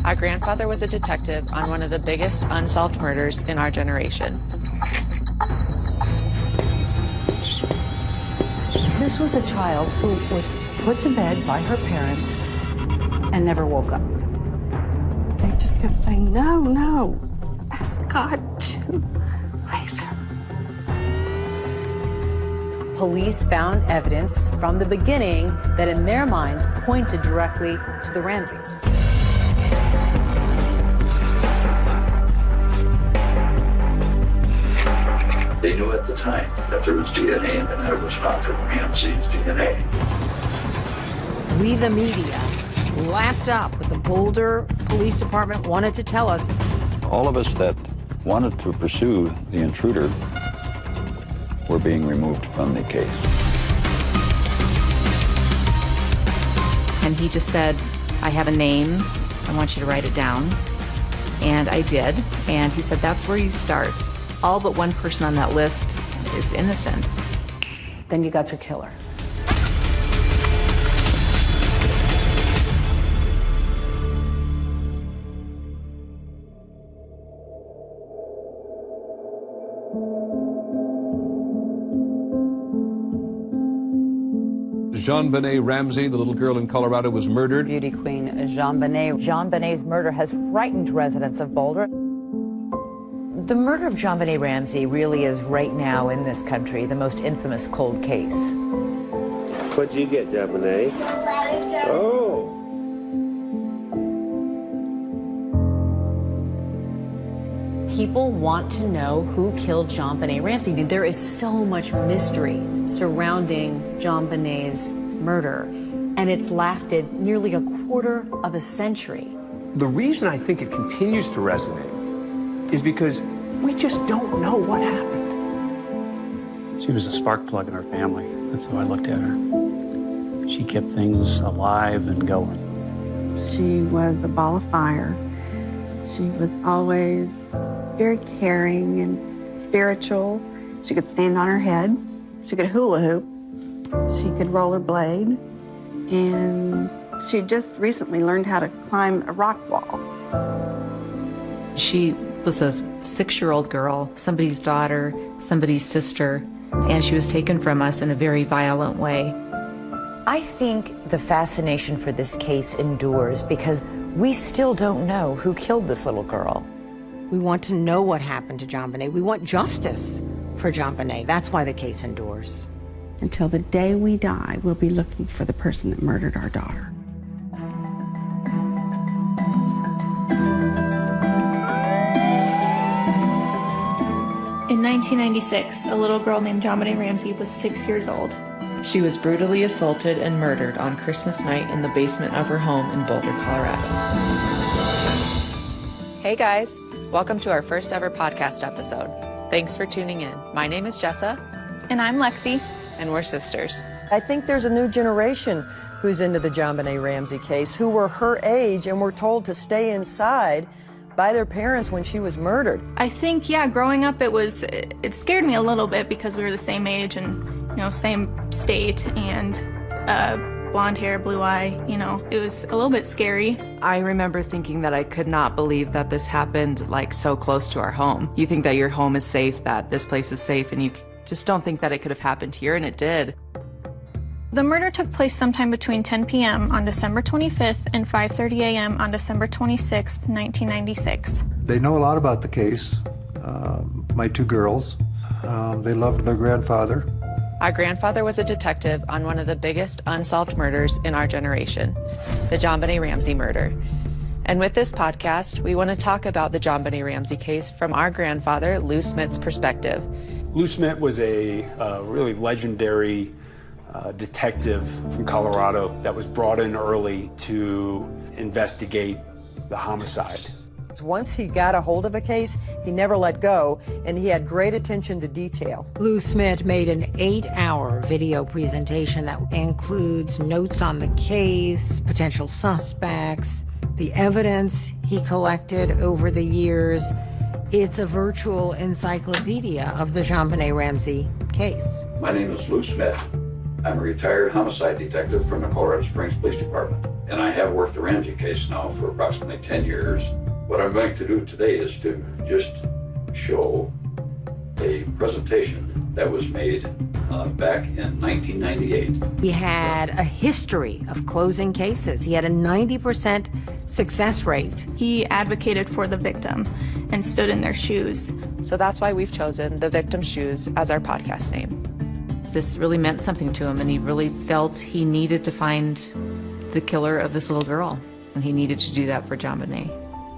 Our grandfather was a detective on one of the biggest unsolved murders in our generation. This was a child who was put to bed by her parents and never woke up. They just kept saying, no, no, ask God to raise her. Police found evidence from the beginning that in their minds pointed directly to the Ramseys. They knew at the time that there was DNA and that it was not the Ramsey's DNA. We, the media, lapped up what the Boulder Police Department wanted to tell us. All of us that wanted to pursue the intruder were being removed from the case. And he just said, I have a name, I want you to write it down. And I did, and he said, that's where you start. All but one person on that list is innocent. Then you got your killer. JonBenet Ramsey, the little girl in Colorado, was murdered. Beauty queen JonBenet. JonBenet's murder has frightened residents of Boulder. The murder of JonBenet Ramsey really is, right now in this country, the most infamous cold case. What'd you get, JonBenet? Oh. People want to know who killed JonBenet Ramsey. There is so much mystery surrounding JonBenet's murder, and it's lasted nearly a quarter of a century. The reason I think it continues to resonate is because we just don't know what happened. She was a spark plug in our family. That's how I looked at her. She kept things alive and going. She was a ball of fire. She was always very caring and spiritual. She could stand on her head. She could hula hoop. She could rollerblade. And she just recently learned how to climb a rock wall. She was a 6-year-old girl, somebody's daughter, somebody's sister, and she was taken from us in a very violent way. I think the fascination for this case endures because we still don't know who killed this little girl. We want to know what happened to JonBenet. We want justice for JonBenet. That's why the case endures. Until the day we die, we'll be looking for the person that murdered our daughter. In 1996, a little girl named JonBenet Ramsey was 6 years old. She was brutally assaulted and murdered on Christmas night in the basement of her home in Boulder, Colorado. Hey guys, welcome to our first ever podcast episode. Thanks for tuning in. My name is Jessa. And I'm Lexi. And we're sisters. I think there's a new generation who's into the JonBenet Ramsey case, who were her age and were told to stay inside by their parents when she was murdered. I think, yeah, growing up it scared me a little bit because we were the same age and, you know, same state and blonde hair, blue eye, you know, it was a little bit scary. I remember thinking that I could not believe that this happened like so close to our home. You think that your home is safe, that this place is safe, and you just don't think that it could have happened here, and it did. The murder took place sometime between 10 p.m. on December 25th and 5:30 a.m. on December 26th, 1996. They know a lot about the case. My two girls, they loved their grandfather. Our grandfather was a detective on one of the biggest unsolved murders in our generation, the JonBenet Ramsey murder. And with this podcast, we want to talk about the JonBenet Ramsey case from our grandfather, Lou Smit's perspective. Lou Smit was a really legendary detective from Colorado that was brought in early to investigate the homicide. Once he got a hold of a case, he never let go, and he had great attention to detail. Lou Smit made an 8-hour video presentation that includes notes on the case, potential suspects, the evidence he collected over the years. It's a virtual encyclopedia of the JonBenet Ramsey case. My name is Lou Smit. I'm a retired homicide detective from the Colorado Springs Police Department, and I have worked the Ramsey case now for approximately 10 years. What I'm going to do today is to just show a presentation that was made back in 1998. He had a history of closing cases. He had a 90% success rate. He advocated for the victim and stood in their shoes. So that's why we've chosen The Victim's Shoes as our podcast name. This really meant something to him, and he really felt he needed to find the killer of this little girl, and he needed to do that for JonBenet.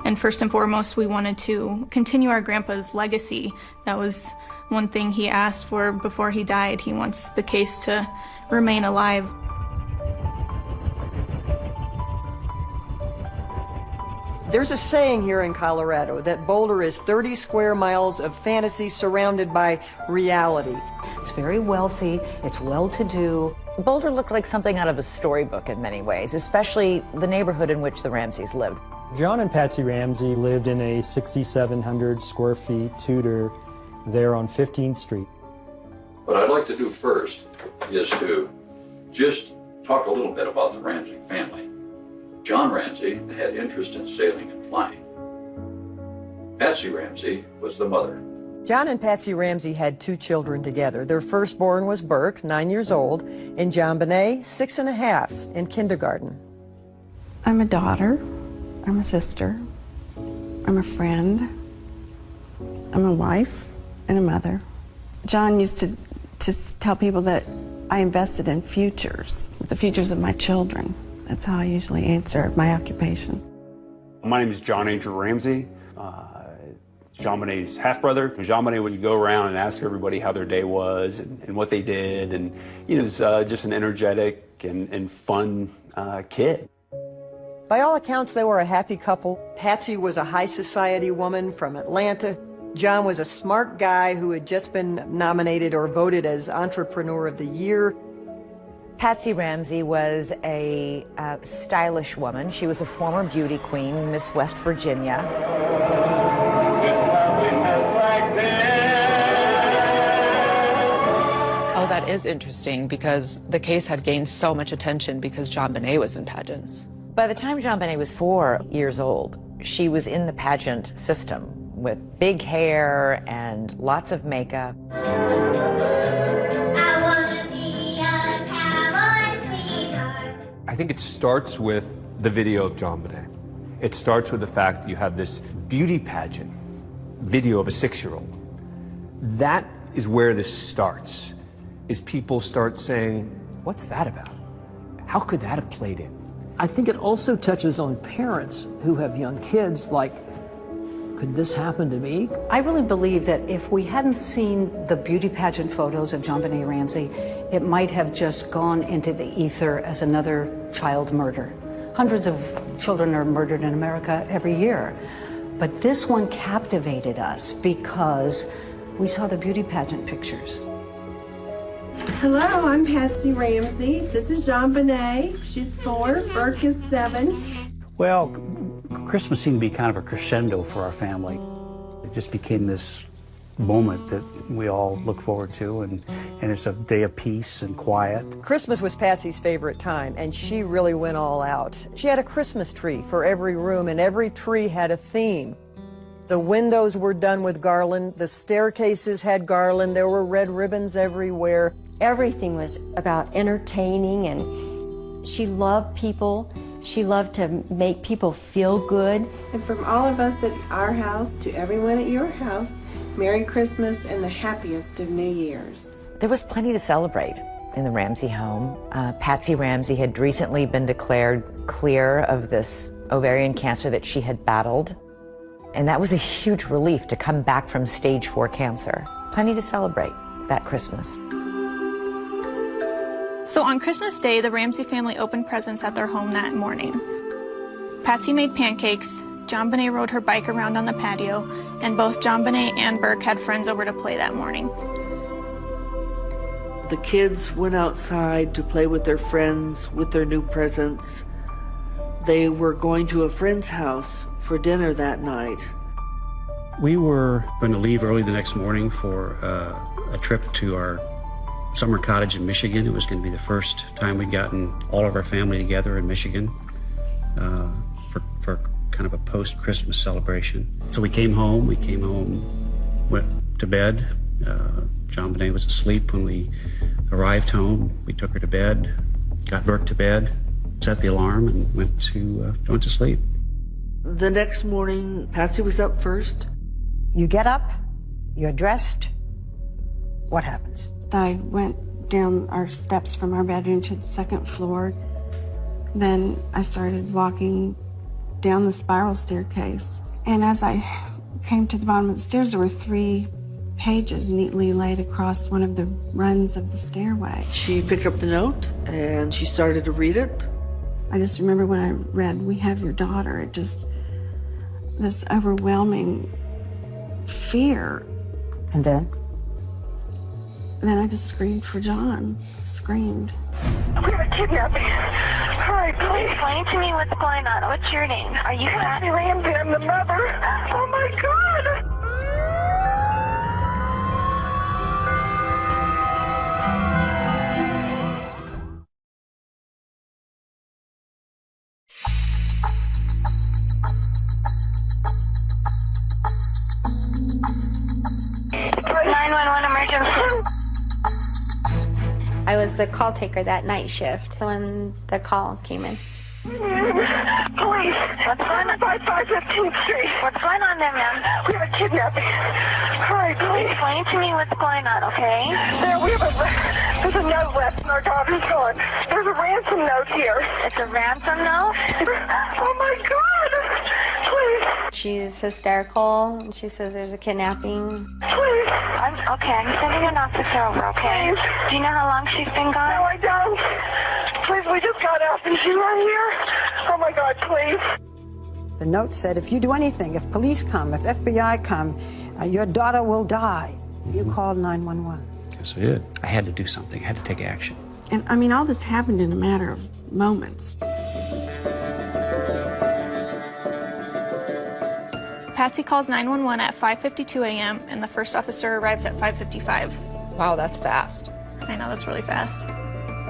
And first and foremost, we wanted to continue our grandpa's legacy. That was one thing he asked for before he died. He wants the case to remain alive. There's a saying here in Colorado that Boulder is 30 square miles of fantasy surrounded by reality. It's very wealthy, it's well-to-do. Boulder looked like something out of a storybook in many ways, especially the neighborhood in which the Ramseys lived. John and Patsy Ramsey lived in a 6,700 square feet Tudor there on 15th Street. What I'd like to do first is to just talk a little bit about the Ramsey family. John Ramsey had interest in sailing and flying. Patsy Ramsey was the mother. John and Patsy Ramsey had 2 children together. Their firstborn was Burke, 9 years old, and JonBenet, 6.5, in kindergarten. I'm a daughter. I'm a sister. I'm a friend. I'm a wife and a mother. John used to tell people that I invested in futures, the futures of my children. That's how I usually answer my occupation. My name is John Andrew Ramsey. JonBenet's half-brother. JonBenet would go around and ask everybody how their day was and what they did, and he was just an energetic and fun kid. By all accounts, they were a happy couple. Patsy was a high society woman from Atlanta. John was a smart guy who had just been nominated or voted as Entrepreneur of the Year. Patsy Ramsey was a stylish woman. She was a former beauty queen, Miss West Virginia. Oh, that is interesting because the case had gained so much attention because JonBenet was in pageants. By the time JonBenet was 4 years old, she was in the pageant system with big hair and lots of makeup. I think it starts with the video of JonBenet. It starts with the fact that you have this beauty pageant video of a 6-year-old. That is where this starts, is people start saying, what's that about? How could that have played in? I think it also touches on parents who have young kids, like, could this happen to me? I really believe that if we hadn't seen the beauty pageant photos of JonBenet Ramsey, it might have just gone into the ether as another child murder. Hundreds of children are murdered in America every year. But this one captivated us because we saw the beauty pageant pictures. Hello, I'm Patsy Ramsey. This is JonBenet. She's 4, Burke is 7. Well, Christmas seemed to be kind of a crescendo for our family. It just became this moment that we all look forward to, and it's a day of peace and quiet. Christmas was Patsy's favorite time, and she really went all out. She had a Christmas tree for every room, and every tree had a theme. The windows were done with garland, the staircases had garland, there were red ribbons everywhere. Everything was about entertaining, and she loved people. She loved to make people feel good. And from all of us at our house to everyone at your house, Merry Christmas and the happiest of New Year's. There was plenty to celebrate in the Ramsey home. Patsy Ramsey had recently been declared clear of this ovarian cancer that she had battled. And that was a huge relief to come back from stage 4 cancer. Plenty to celebrate that Christmas. So on Christmas Day, the Ramsey family opened presents at their home that morning. Patsy made pancakes, JonBenet rode her bike around on the patio, and both JonBenet and Burke had friends over to play that morning. The kids went outside to play with their friends with their new presents. They were going to a friend's house for dinner that night. We were going to leave early the next morning for a trip to our summer cottage in Michigan. It was going to be the first time we'd gotten all of our family together in Michigan for kind of a post-Christmas celebration. So we came home, went to bed. JonBenet was asleep when we arrived home. We took her to bed, got Burke to bed, set the alarm, and went to sleep. The next morning, Patsy was up first. You get up, you're dressed. What happens? I went down our steps from our bedroom to the second floor. Then I started walking down the spiral staircase. And as I came to the bottom of the stairs, there were 3 pages neatly laid across one of the runs of the stairway. She picked up the note and she started to read it. I just remember when I read, "We have your daughter," it just, this overwhelming fear. And then? Then I just screamed for John, screamed. We have a kidnapping. Hurry, please. Explain to me what's going on. What's your name? Are you Patsy Ramsey? I'm the mother. Oh my God. 911 emergency. I was the call taker that night shift when the call came in. Police, what's going on? 515th Street. What's going on there, ma'am? We have a kidnapping. Hurry, please. Explain to me what's going on, okay? There's a note left and our daughter's gone. There's a ransom note here. It's a ransom note? Oh my God! Please. She's hysterical, and she says there's a kidnapping. Please. I'm sending an officer over, okay? Please. Do you know how long she's been gone? No, I don't. Please, we just got out and she's not here. Oh my God, please. The note said, if you do anything, if police come, if FBI come, your daughter will die. You called 911. Yes, I did. I had to do something. I had to take action. And I mean, all this happened in a matter of moments. Patsy calls 911 at 5:52 a.m. and the first officer arrives at 5:55. Wow, that's fast. I know, that's really fast.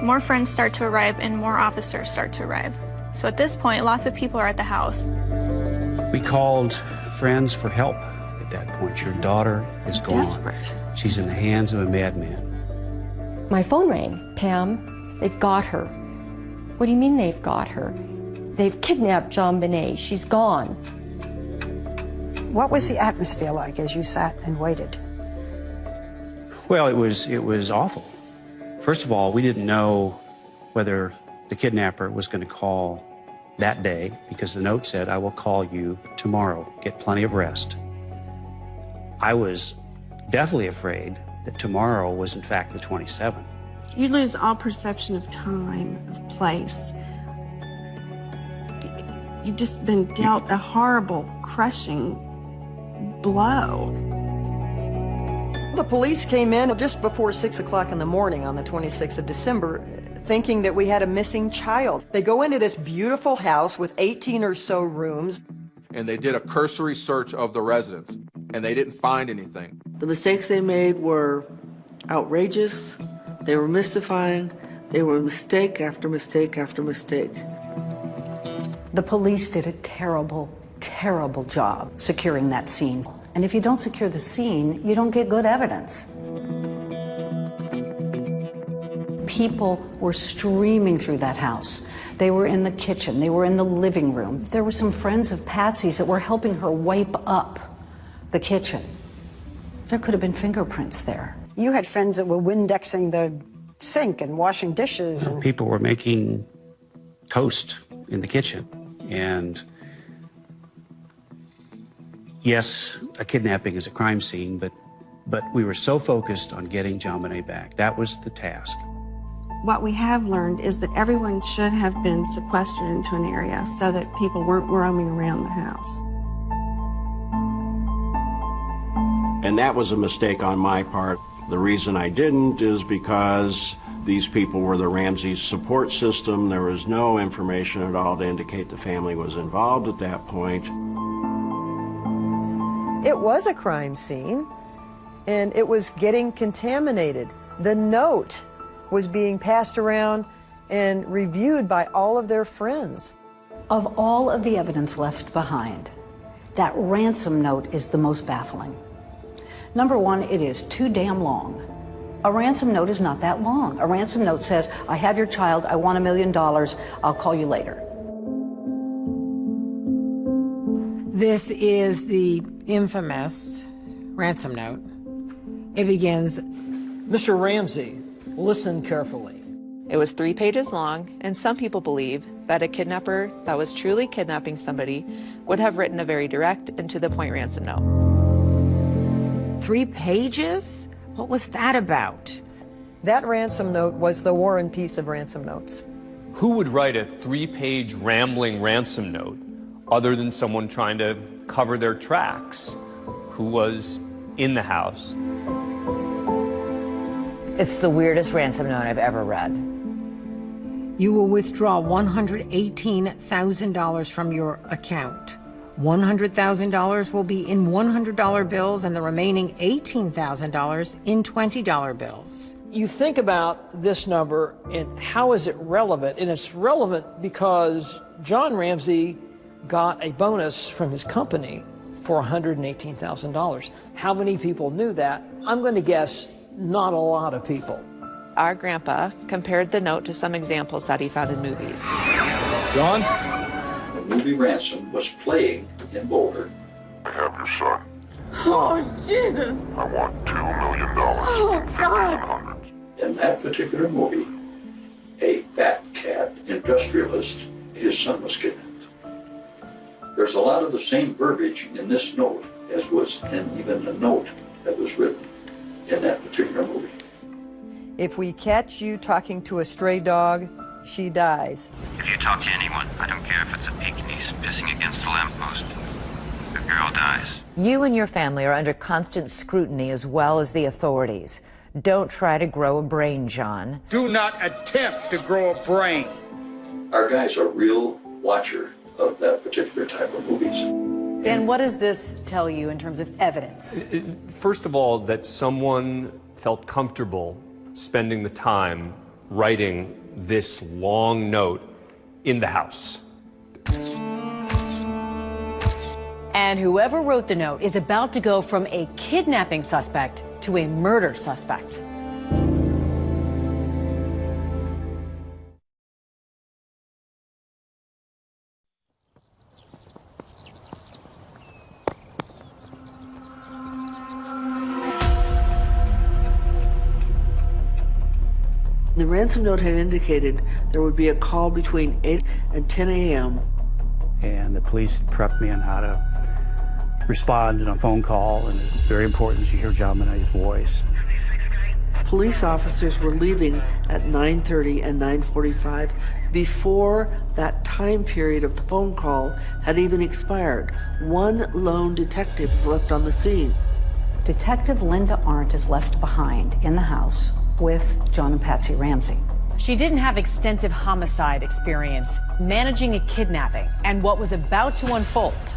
More friends start to arrive and more officers start to arrive. So at this point, lots of people are at the house. We called friends for help at that point. Your daughter is gone. Desperate. She's in the hands of a madman. My phone rang. Pam, they've got her. What do you mean they've got her? They've kidnapped JonBenet. She's gone. What was the atmosphere like as you sat and waited? Well, it was awful. First of all, we didn't know whether the kidnapper was going to call that day because the note said, "I will call you tomorrow. Get plenty of rest." I was deathly afraid that tomorrow was in fact the 27th. You lose all perception of time, of place. You've just been dealt a horrible, crushing blow. The police came in just before 6 o'clock in the morning on the 26th of December, thinking that we had a missing child. They go into this beautiful house with 18 or so rooms. And they did a cursory search of the residence, and they didn't find anything. The mistakes they made were outrageous. They were mystifying. They were mistake after mistake after mistake. The police did a terrible, terrible job securing that scene. And if you don't secure the scene, you don't get good evidence. People were streaming through that house. They were in the kitchen. They were in the living room. There were some friends of Patsy's that were helping her wipe up the kitchen. There could have been fingerprints there. You had friends that were Windexing the sink and washing dishes. And People were making toast in the kitchen. And yes, a kidnapping is a crime scene, but we were so focused on getting JonBenet back. That was the task. What we have learned is that everyone should have been sequestered into an area so that people weren't roaming around the house. And that was a mistake on my part. The reason I didn't is because these people were the Ramsey support system. There was no information at all to indicate the family was involved at that point. It was a crime scene, and it was getting contaminated. The note was being passed around and reviewed by all of their friends. Of all of the evidence left behind, that ransom note is the most baffling. Number one, it is too damn long. A ransom note is not that long. A ransom note says, I have your child, I want $1 million, I'll call you later. This is the infamous ransom note. It begins, Mr. Ramsey, listen carefully. It was 3 pages long, and some people believe that a kidnapper that was truly kidnapping somebody would have written a very direct and to-the-point ransom note. 3 pages? What was that about? That ransom note was the War and Peace of ransom notes. Who would write a 3-page rambling ransom note other than someone trying to cover their tracks who was in the house? It's the weirdest ransom note I've ever read. You will withdraw $118,000 from your account. $100,000 will be in $100 bills and the remaining $18,000 in $20 bills. You think about this number and how is it relevant? And it's relevant because John Ramsey got a bonus from his company for $118,000. How many people knew that? I'm going to guess not a lot of people. Our grandpa compared the note to some examples that he found in movies. John? The movie Ransom was playing in Boulder. I have your son. Oh, Jesus. I want $2 million. Oh, God. In that particular movie, a fat cat industrialist, his son was kidnapped. There's a lot of the same verbiage in this note as was in even the note that was written in that particular movie. If we catch you talking to a stray dog, she dies. If you talk to anyone, I don't care if it's a Pekingese pissing against a lamppost, the girl dies. You and your family are under constant scrutiny as well as the authorities. Don't try to grow a brain, John. Do not attempt to grow a brain. Our guy's a real watcher of that particular type of movies. Dan, what does this tell you in terms of evidence? First of all, that someone felt comfortable spending the time writing this long note in the house. And whoever wrote the note is about to go from a kidnapping suspect to a murder suspect. The ransom note had indicated there would be a call between 8 and 10 a.m. And the police had prepped me on how to respond in a phone call, and it's very important you hear JonBenet's voice. Police officers were leaving at 9:30 and 9:45 before that time period of the phone call had even expired. One lone detective was left on the scene. Detective Linda Arndt is left behind in the house with John and Patsy Ramsey. She didn't have extensive homicide experience managing a kidnapping and what was about to unfold.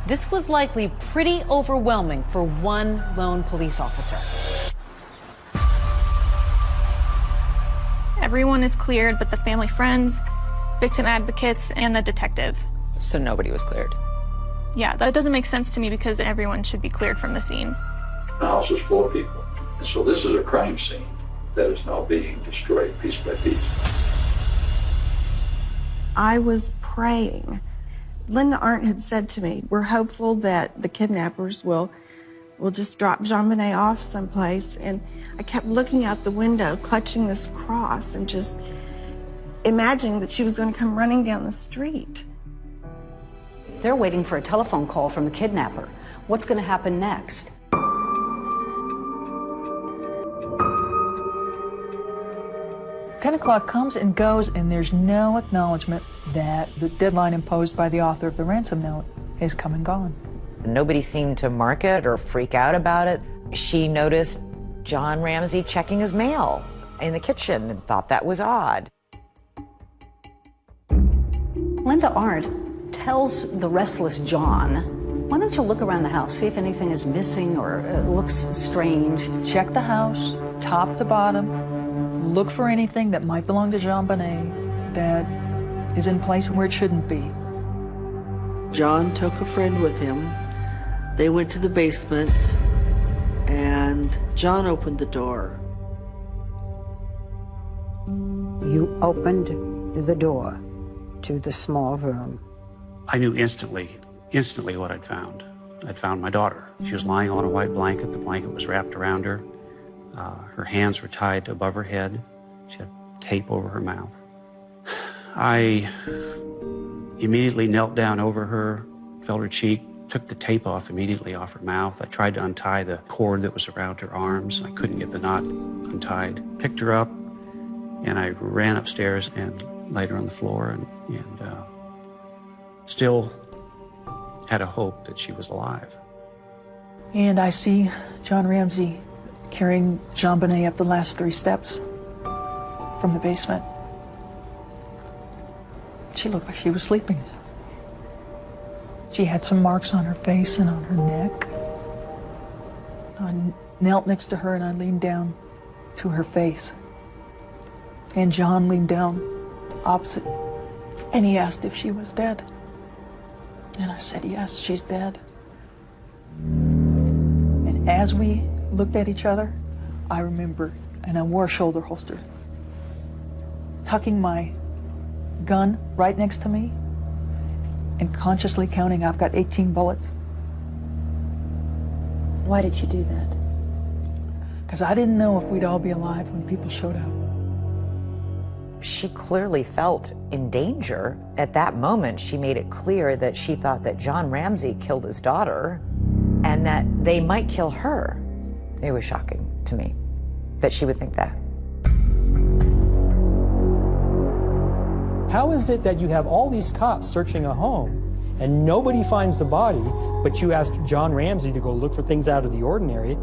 This was likely pretty overwhelming for one lone police officer. Everyone is cleared but the family friends, victim advocates, and the detective. So nobody was cleared? Yeah, that doesn't make sense to me because everyone should be cleared from the scene. The house is full of people. And so this is a crime scene that is now being destroyed piece by piece. I was praying. Linda Arndt had said to me, we're hopeful that the kidnappers will just drop JonBenet off someplace. And I kept looking out the window, clutching this cross and just imagining that she was going to come running down the street. They're waiting for a telephone call from the kidnapper. What's going to happen next? 10 o'clock comes and goes, and there's no acknowledgement that the deadline imposed by the author of the ransom note is come and gone. Nobody seemed to mark it or freak out about it. She noticed John Ramsey checking his mail in the kitchen and thought that was odd. Linda Arndt tells the restless John, why don't you look around the house, see if anything is missing or looks strange. Check the house, top to bottom, look for anything that might belong to JonBenet that is in place where it shouldn't be. John took a friend with him. They went to the basement, and John opened the door. You opened the door to the small room. I knew instantly what I'd found. I'd found my daughter. She was lying on a white blanket. The blanket was wrapped around her. Her hands were tied above her head. She had tape over her mouth. I immediately knelt down over her, felt her cheek, took the tape off immediately off her mouth. I tried to untie the cord that was around her arms. I couldn't get the knot untied. Picked her up, and I ran upstairs and laid her on the floor and still had a hope that she was alive. And I see John Ramsey carrying JonBenet up the last 3 steps from the basement. She looked like she was sleeping. She had some marks on her face and on her neck. I knelt next to her and I leaned down to her face. And John leaned down opposite, and he asked if she was dead. And I said, yes, she's dead. And as we looked at each other, I remember, and I wore a shoulder holster, tucking my gun right next to me and consciously counting, I've got 18 bullets. Why did you do that? Because I didn't know if we'd all be alive when people showed up. She clearly felt in danger. At that moment, she made it clear that she thought that John Ramsey killed his daughter and that they might kill her. It was shocking to me that she would think that. How is it that you have all these cops searching a home and nobody finds the body, but you asked John Ramsey to go look for things out of the ordinary,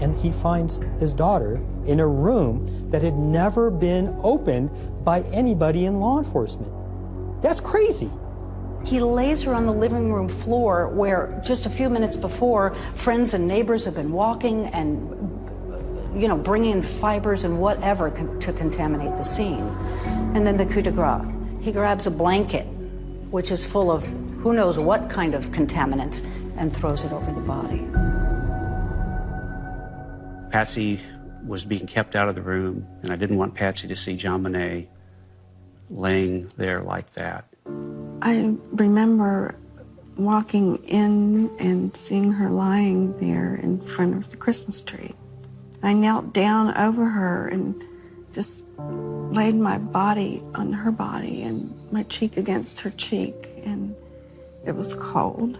and he finds his daughter in a room that had never been opened by anybody in law enforcement? That's crazy. He lays her on the living room floor where just a few minutes before, friends and neighbors have been walking and, bringing in fibers and whatever to contaminate the scene. And then the coup de grace. He grabs a blanket, which is full of who knows what kind of contaminants, and throws it over the body. Patsy was being kept out of the room, and I didn't want Patsy to see JonBenet laying there like that. I remember walking in and seeing her lying there in front of the Christmas tree. I knelt down over her and just laid my body on her body and my cheek against her cheek, and it was cold.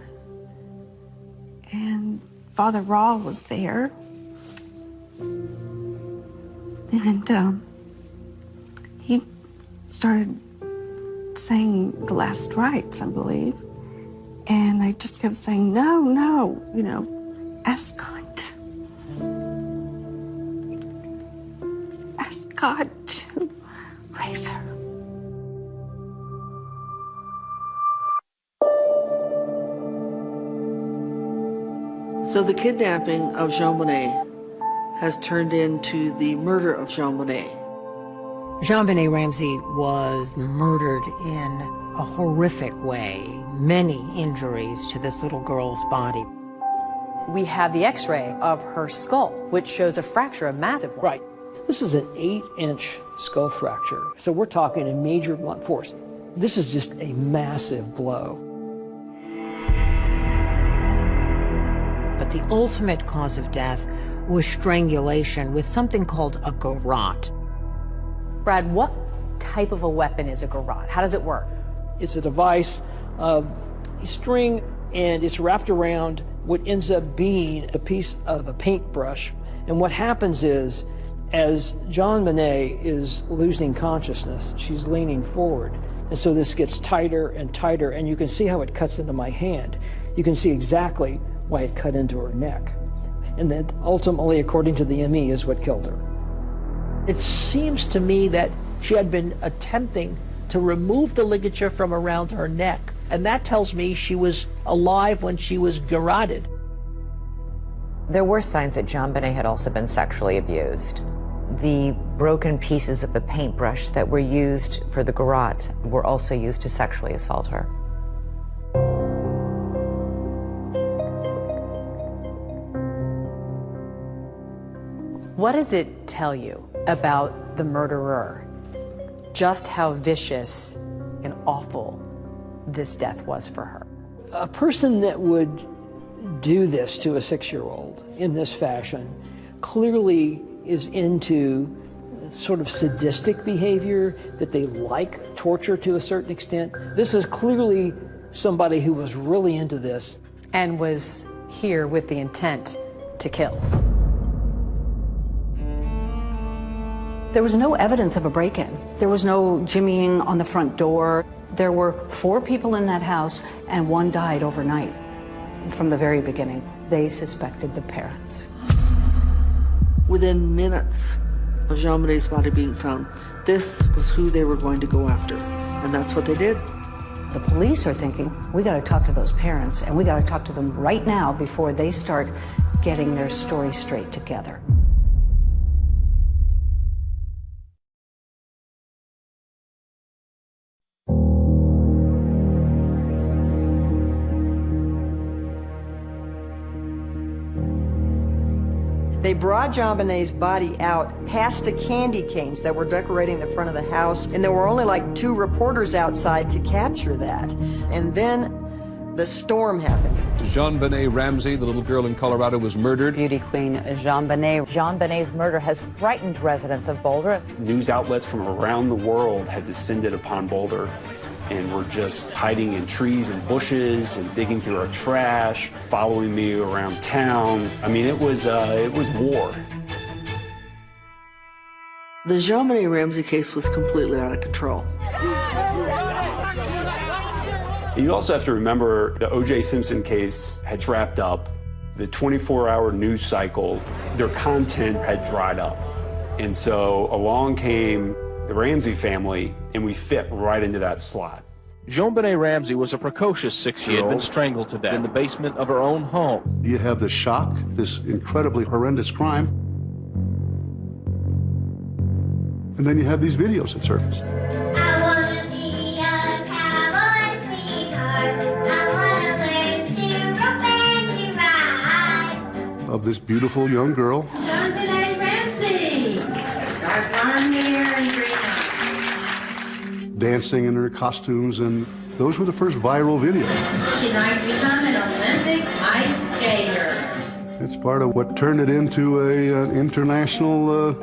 And Father Rawl was there. And he started saying the last rites, I believe. And I just kept saying, no, ask God. Ask God to raise her. So the kidnapping of JonBenet has turned into the murder of JonBenet. JonBenet Ramsey was murdered in a horrific way. Many injuries to this little girl's body. We have the x-ray of her skull, which shows a fracture, a massive one. Right. This is an 8-inch skull fracture. So we're talking a major blunt force. This is just a massive blow. But the ultimate cause of death was strangulation with something called a garrote. Brad, what type of a weapon is a garrote? How does it work? It's a device of string, and it's wrapped around what ends up being a piece of a paintbrush. And what happens is, as JonBenet is losing consciousness, she's leaning forward. And so this gets tighter and tighter, and you can see how it cuts into my hand. You can see exactly why it cut into her neck. And that ultimately, according to the ME, is what killed her. It seems to me that she had been attempting to remove the ligature from around her neck, and that tells me she was alive when she was garroted. There were signs that JonBenet had also been sexually abused. The broken pieces of the paintbrush that were used for the garrote were also used to sexually assault her. What does it tell you about the murderer? Just how vicious and awful this death was for her? A person that would do this to a 6-year-old in this fashion clearly is into sort of sadistic behavior, that they like torture to a certain extent. This is clearly somebody who was really into this. And was here with the intent to kill. There was no evidence of a break-in. There was no jimmying on the front door. There were 4 people in that house, and 1 died overnight. From the very beginning, they suspected the parents. Within minutes of JonBenet's body being found, this was who they were going to go after. And that's what they did. The police are thinking, we got to talk to those parents, and we got to talk to them right now before they start getting their story straight together. They brought JonBenet's body out past the candy canes that were decorating the front of the house, and there were only like 2 reporters outside to capture that. And then the storm happened. JonBenet Ramsey, the little girl in Colorado, was murdered. Beauty queen JonBenet. JonBenet's murder has frightened residents of Boulder. News outlets from around the world had descended upon Boulder and were just hiding in trees and bushes and digging through our trash, following me around town. I mean, it was war. The JonBenet Ramsey case was completely out of control. You also have to remember the O.J. Simpson case had wrapped up. The 24-hour news cycle, their content had dried up. And so along came the Ramsey family, and we fit right into that slot. JonBenet Ramsey was a precocious 6-year-old. She had been strangled to death in the basement of her own home. You have the shock, this incredibly horrendous crime, and then you have these videos that surface. I wanna be a cowboy, sweetheart. I wanna learn to rope and to ride. Of this beautiful young girl. JonBenet Ramsey. Dark blonde hair and green eyes. Dancing in her costumes, and those were the first viral videos. She might become an Olympic ice skater. It's part of what turned it into an international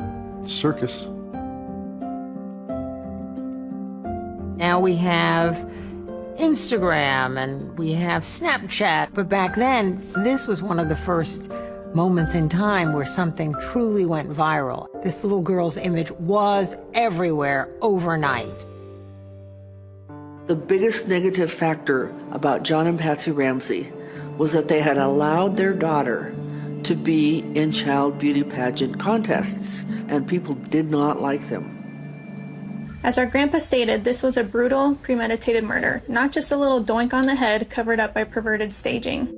circus. Now we have Instagram and we have Snapchat, but back then, this was one of the first moments in time where something truly went viral. This little girl's image was everywhere overnight. The biggest negative factor about John and Patsy Ramsey was that they had allowed their daughter to be in child beauty pageant contests, and people did not like them. As our grandpa stated, this was a brutal, premeditated murder, not just a little doink on the head covered up by perverted staging.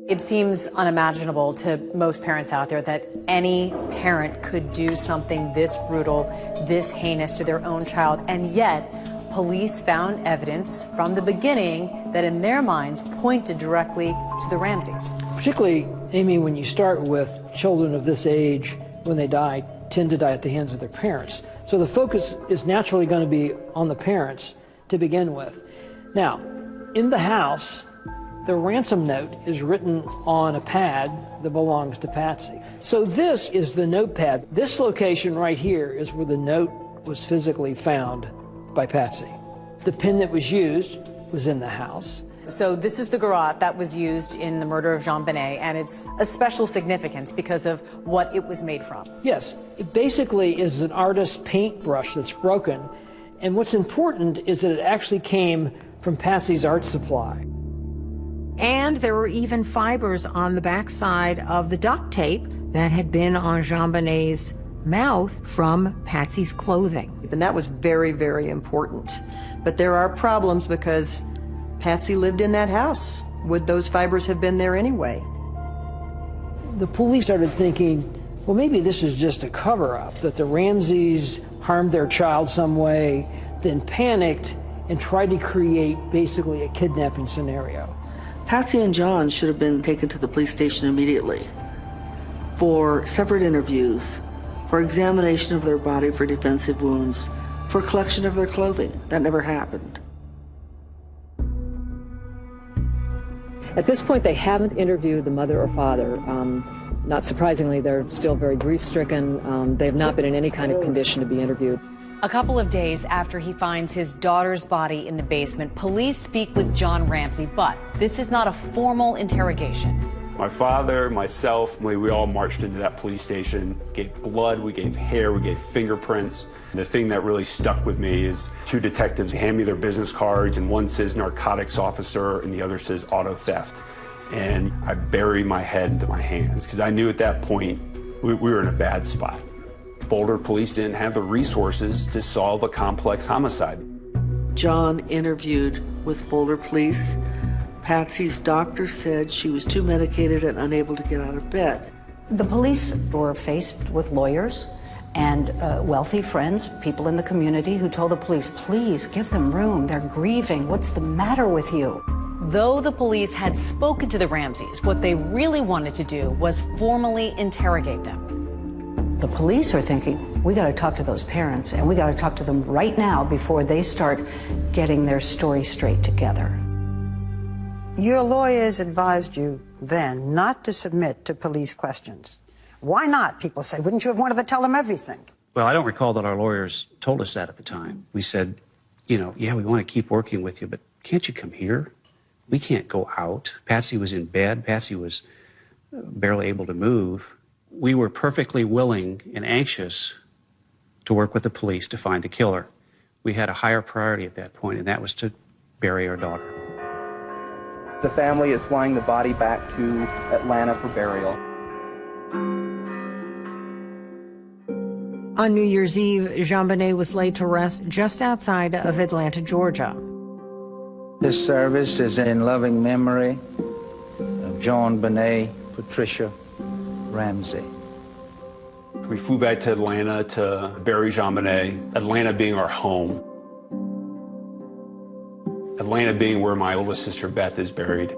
It seems unimaginable to most parents out there that any parent could do something this brutal, this heinous to their own child, and yet police found evidence from the beginning that in their minds pointed directly to the Ramseys. Particularly, Amy, when you start with children of this age, when they die, tend to die at the hands of their parents. So the focus is naturally going to be on the parents to begin with. Now, in the house, the ransom note is written on a pad that belongs to Patsy. So this is the notepad. This location right here is where the note was physically found by Patsy. The pen that was used was in the house. So this is the garrote that was used in the murder of JonBenet, and it's a special significance because of what it was made from. Yes, it basically is an artist's paintbrush that's broken, and what's important is that it actually came from Patsy's art supply. And there were even fibers on the backside of the duct tape that had been on JonBenet's mouth from Patsy's clothing. And that was very, very important. But there are problems because Patsy lived in that house. Would those fibers have been there anyway? The police started thinking well, maybe this is just a cover-up, that the Ramseys harmed their child some way, then panicked and tried to create basically a kidnapping scenario. Patsy and John should have been taken to the police station immediately for separate interviews, for examination of their body for defensive wounds, for collection of their clothing. That never happened. At this point, they haven't interviewed the mother or father. Not surprisingly, they're still very grief-stricken. They have not been in any kind of condition to be interviewed. A couple of days after he finds his daughter's body in the basement, police speak with John Ramsey, but this is not a formal interrogation. My father, myself, we all marched into that police station, gave blood, we gave hair, we gave fingerprints. The thing that really stuck with me is two detectives hand me their business cards, and one says narcotics officer and the other says auto theft. And I bury my head into my hands because I knew at that point we were in a bad spot. Boulder police didn't have the resources to solve a complex homicide. John interviewed with Boulder police. Patsy's doctor said she was too medicated and unable to get out of bed. The police were faced with lawyers and wealthy friends, people in the community who told the police, please give them room, they're grieving, what's the matter with you? Though the police had spoken to the Ramseys, what they really wanted to do was formally interrogate them. The police are thinking, we got to talk to those parents, and we got to talk to them right now before they start getting their story straight together. Your lawyers advised you then not to submit to police questions. Why not? People say, wouldn't you have wanted to tell them everything? Well, I don't recall that our lawyers told us that at the time. We said, yeah, we want to keep working with you, but can't you come here? We can't go out. Patsy was in bed. Patsy was barely able to move. We were perfectly willing and anxious to work with the police to find the killer. We had a higher priority at that point, and that was to bury our daughter. The family is flying the body back to Atlanta for burial. On New Year's Eve, JonBenet was laid to rest just outside of Atlanta, Georgia. This service is in loving memory of JonBenet Patricia Ramsey. We flew back to Atlanta to bury JonBenet, Atlanta being our home. Atlanta being where my oldest sister Beth is buried.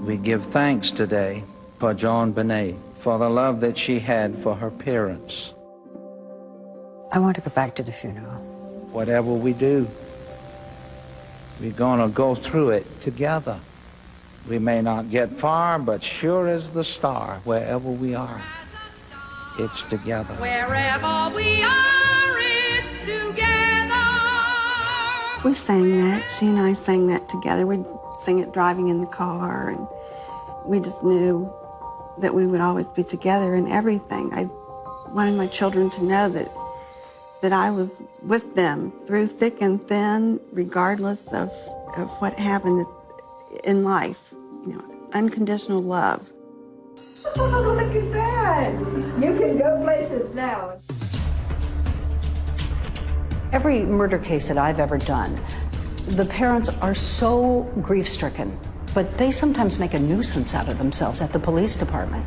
We give thanks today for JonBenet, for the love that she had for her parents. I want to go back to the funeral. Whatever we do, we're gonna go through it together. We may not get far, but sure as the star, wherever we are, it's together. Wherever we are, it's together. We sang that. She and I sang that together. We'd sing it driving in the car, and we just knew that we would always be together in everything. I wanted my children to know that I was with them through thick and thin, regardless of what happened in life. Unconditional love. Oh, look at that. You can go places now. Every murder case that I've ever done, the parents are so grief-stricken, but they sometimes make a nuisance out of themselves at the police department.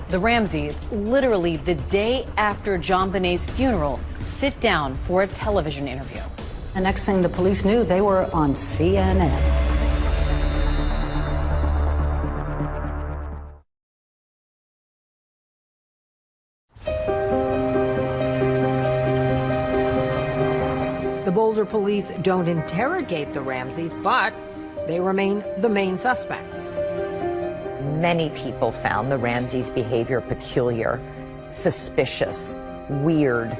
The Ramseys, literally the day after JonBenet's funeral, sit down for a television interview. The next thing the police knew, they were on CNN. The Boulder police don't interrogate the Ramseys, but they remain the main suspects. Many people found the Ramseys' behavior peculiar, suspicious, weird,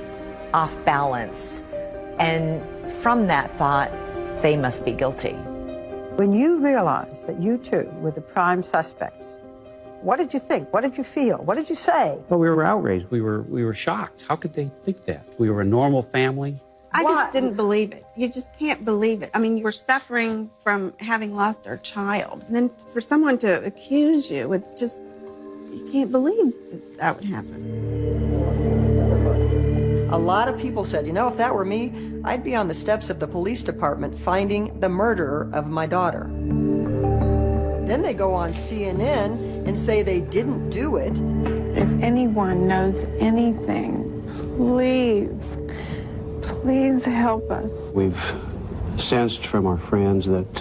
off balance, and from that thought, they must be guilty. When you realized that you two were the prime suspects, what did you think? What did you feel? What did you say? Well, we were outraged. We were shocked. How could they think that? We were a normal family. I just didn't believe it. You just can't believe it. I mean, you were suffering from having lost our child. And then for someone to accuse you, it's just, you can't believe that would happen. A lot of people said, if that were me, I'd be on the steps of the police department finding the murderer of my daughter. Then they go on CNN and say they didn't do it. If anyone knows anything, please help us. We've sensed from our friends that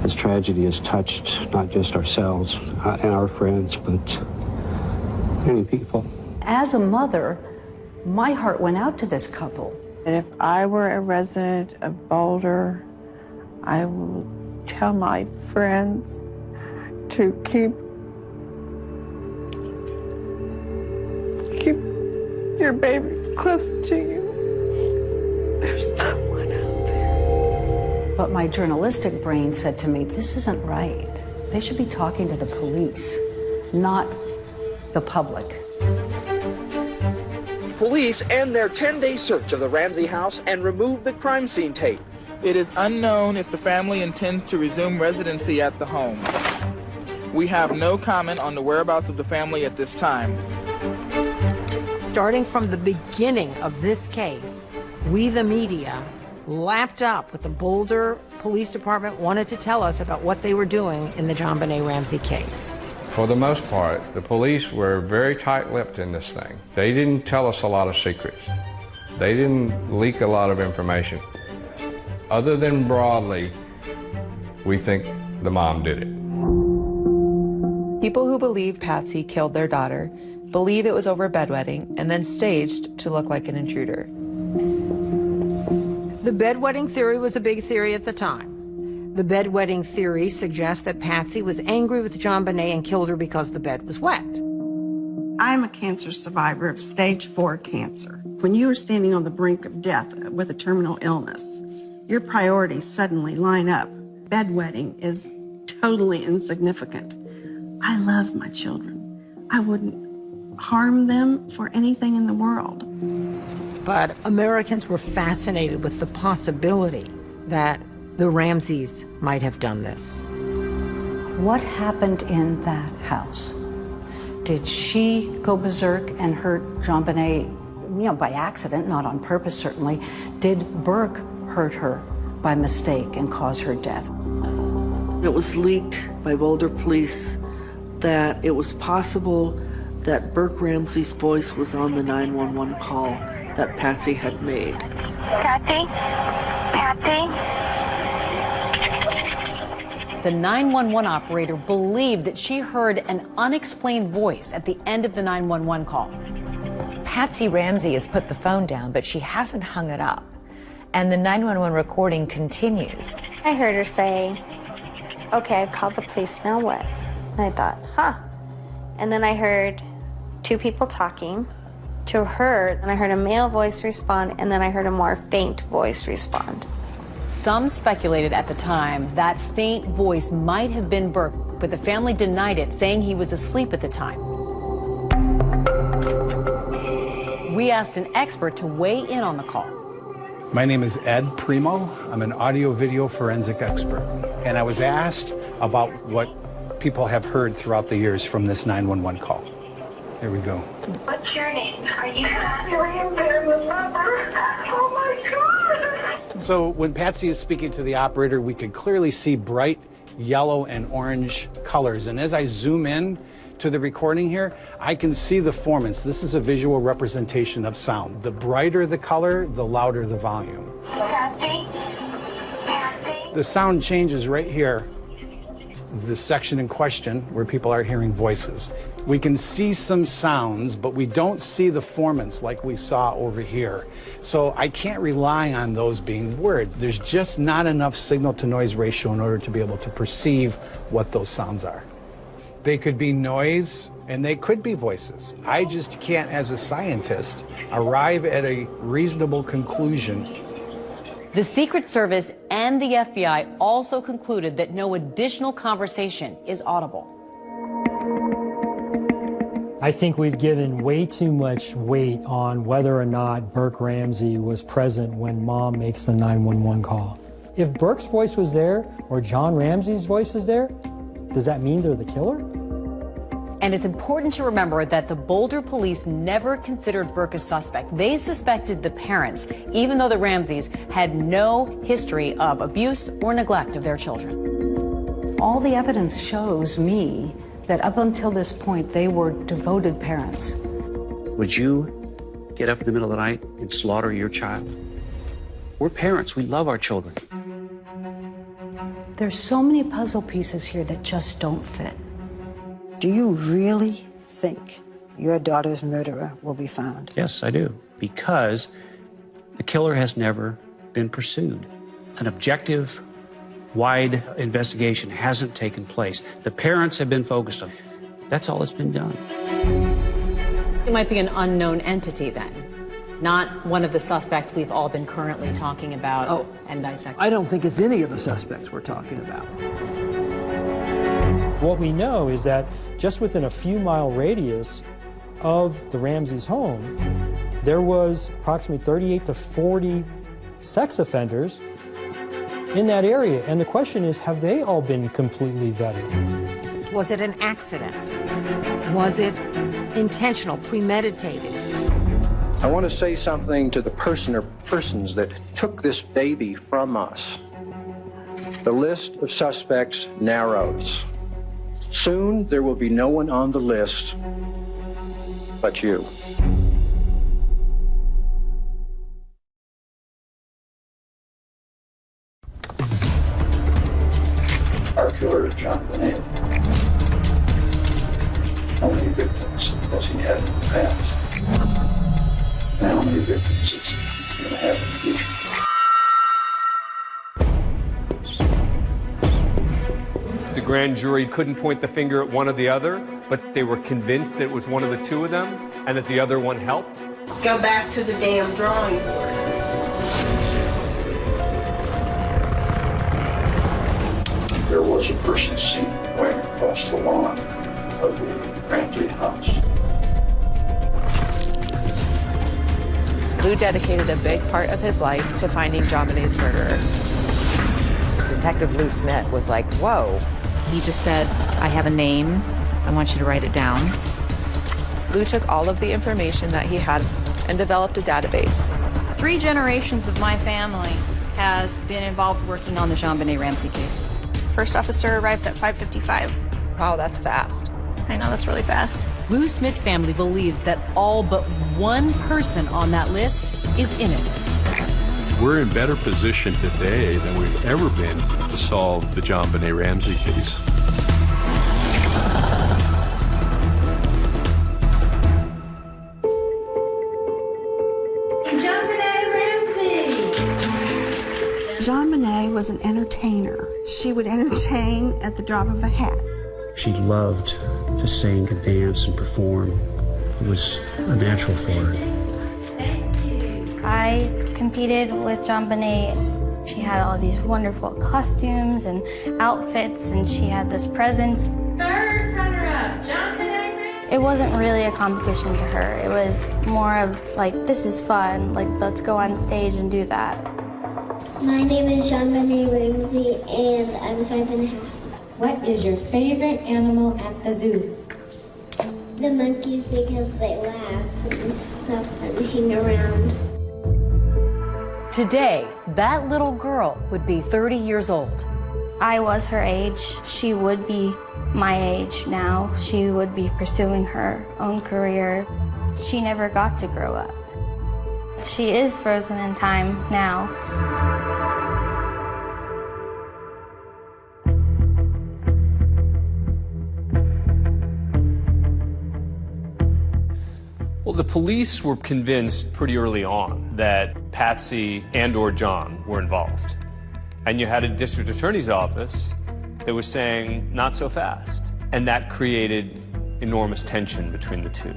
this tragedy has touched not just ourselves and our friends, but many people. As a mother, my heart went out to this couple. And if I were a resident of Boulder, I will tell my friends to keep your babies close to you. There's someone out there. But my journalistic brain said to me, this isn't right. They should be talking to the police, not the public. Police end their 10-day search of the Ramsey house and remove the crime scene tape. It is unknown if the family intends to resume residency at the home. We have no comment on the whereabouts of the family at this time. Starting from the beginning of this case, we, the media, lapped up what the Boulder Police Department wanted to tell us about what they were doing in the JonBenet Ramsey case. For the most part, the police were very tight-lipped in this thing. They didn't tell us a lot of secrets. They didn't leak a lot of information. Other than broadly, we think the mom did it. People who believe Patsy killed their daughter believe it was over a bedwetting and then staged to look like an intruder. The bedwetting theory was a big theory at the time. The bedwetting theory suggests that Patsy was angry with JonBenet and killed her because the bed was wet. I'm a cancer survivor of stage 4 cancer. When you are standing on the brink of death with a terminal illness, your priorities suddenly line up. Bedwetting is totally insignificant. I love my children. I wouldn't harm them for anything in the world. But Americans were fascinated with the possibility that the Ramseys might have done this. What happened in that house? Did she go berserk and hurt JonBenet, by accident, not on purpose certainly? Did Burke hurt her by mistake and cause her death? It was leaked by Boulder police that it was possible that Burke Ramsey's voice was on the 911 call that Patsy had made. Patsy? The 911 operator believed that she heard an unexplained voice at the end of the 911 call. Patsy Ramsey has put the phone down, but she hasn't hung it up. And the 911 recording continues. I heard her say, okay, I've called the police, now what? And I thought, And then I heard two people talking to her, and I heard a male voice respond, and then I heard a more faint voice respond. Some speculated at the time that faint voice might have been Burke, but the family denied it, saying he was asleep at the time. We asked an expert to weigh in on the call. My name is Ed Primo. I'm an audio-video forensic expert. And I was asked about what people have heard throughout the years from this 911 call. Here we go. What's your name? Are you laying there in the rubber? Oh my God! So when Patsy is speaking to the operator, we could clearly see bright yellow and orange colors. And as I zoom in to the recording here, I can see the formants. This is a visual representation of sound. The brighter the color, the louder the volume. Patsy? The sound changes right here, the section in question where people are hearing voices. We can see some sounds, but we don't see the formants like we saw over here. So I can't rely on those being words. There's just not enough signal-to-noise ratio in order to be able to perceive what those sounds are. They could be noise, and they could be voices. I just can't, as a scientist, arrive at a reasonable conclusion. The Secret Service and the FBI also concluded that no additional conversation is audible. I think we've given way too much weight on whether or not Burke Ramsey was present when Mom makes the 911 call. If Burke's voice was there, or John Ramsey's voice is there, does that mean they're the killer? And it's important to remember that the Boulder police never considered Burke a suspect. They suspected the parents, even though the Ramseys had no history of abuse or neglect of their children. All the evidence shows me that up until this point, they were devoted parents. Would you get up in the middle of the night and slaughter your child? We're parents. We love our children. There's so many puzzle pieces here that just don't fit. Do you really think your daughter's murderer will be found? Yes, I do. Because the killer has never been pursued. An objective, wide investigation hasn't taken place. The parents have been focused on. That's all that's been done. It might be an unknown entity then, not one of the suspects we've all been currently talking about and dissecting. I don't think it's any of the suspects we're talking about. What we know is that just within a few mile radius of the Ramseys' home, there was approximately 38 to 40 sex offenders in that area. And the question is, have they all been completely vetted? Was it an accident? Was it intentional, premeditated? I want to say something to the person or persons that took this baby from us. The list of suspects narrows. Soon there will be no one on the list but you. Our killer is JonBenet. How many victims has he had in the past? And how many victims is he going to have in the future? The grand jury couldn't point the finger at one or the other, but they were convinced that it was one of the two of them and that the other one helped. Go back to the damn drawing board. There was a person seen going across the lawn of the Ramsey house. Lou dedicated a big part of his life to finding JonBenet's murderer. Detective Lou Smit was like, whoa. He just said, I have a name. I want you to write it down. Lou took all of the information that he had and developed a database. 3 generations of my family has been involved working on the JonBenet Ramsey case. First officer arrives at 5:55. Wow, that's fast. I know, that's really fast. Lou Smit's family believes that all but one person on that list is innocent. We're in better position today than we've ever been to solve the JonBenet Ramsey case. JonBenet Ramsey! JonBenet was an entertainer. She would entertain at the drop of a hat. She loved to sing and dance and perform. It was a natural for her. I competed with JonBenet. She had all these wonderful costumes and outfits, and she had this presence. Third runner-up, JonBenet Ramsey! It wasn't really a competition to her. It was more of like, this is fun, like let's go on stage and do that. My name is JonBenet Ramsey, and I'm 5.5. What is your favorite animal at the zoo? The monkeys, because they laugh and stuff and hang around. Today, that little girl would be 30 years old. I was her age. She would be my age now. She would be pursuing her own career. She never got to grow up. She is frozen in time now. Well, the police were convinced pretty early on that Patsy and/or John were involved. And you had a district attorney's office that was saying, not so fast. And that created enormous tension between the two.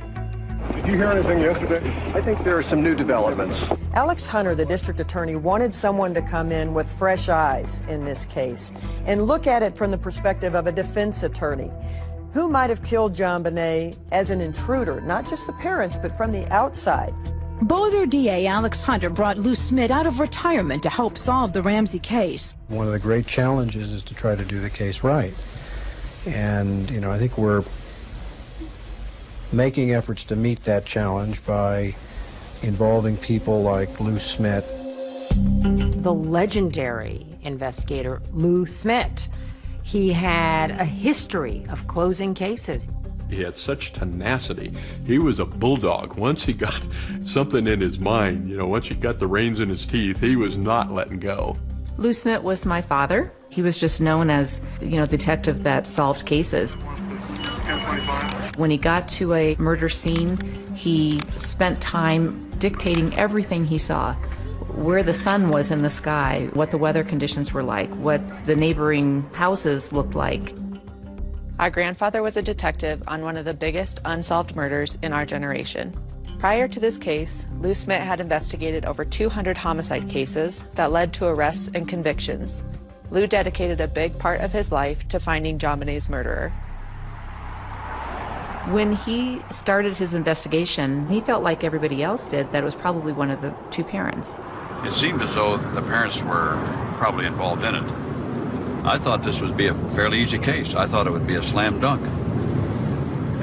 Did you hear anything yesterday? I think there are some new developments. Alex Hunter, the district attorney, wanted someone to come in with fresh eyes in this case and look at it from the perspective of a defense attorney. Who might have killed JonBenet as an intruder, not just the parents, but from the outside? Boulder DA Alex Hunter brought Lou Smit out of retirement to help solve the Ramsey case. One of the great challenges is to try to do the case right. And, I think we're making efforts to meet that challenge by involving people like Lou Smit. The legendary investigator Lou Smit. He had a history of closing cases. He had such tenacity. He was a bulldog. Once he got something in his mind, once he got the reins in his teeth, he was not letting go. Lou Smit was my father. He was just known as, detective that solved cases. When he got to a murder scene, he spent time dictating everything he saw. Where the sun was in the sky, what the weather conditions were like, what the neighboring houses looked like. Our grandfather was a detective on one of the biggest unsolved murders in our generation. Prior to this case, Lou Smit had investigated over 200 homicide cases that led to arrests and convictions. Lou dedicated a big part of his life to finding JonBene's murderer. When he started his investigation, he felt like everybody else did, that it was probably one of the two parents. It seemed as though the parents were probably involved in it. I thought this would be a fairly easy case. I thought it would be a slam dunk.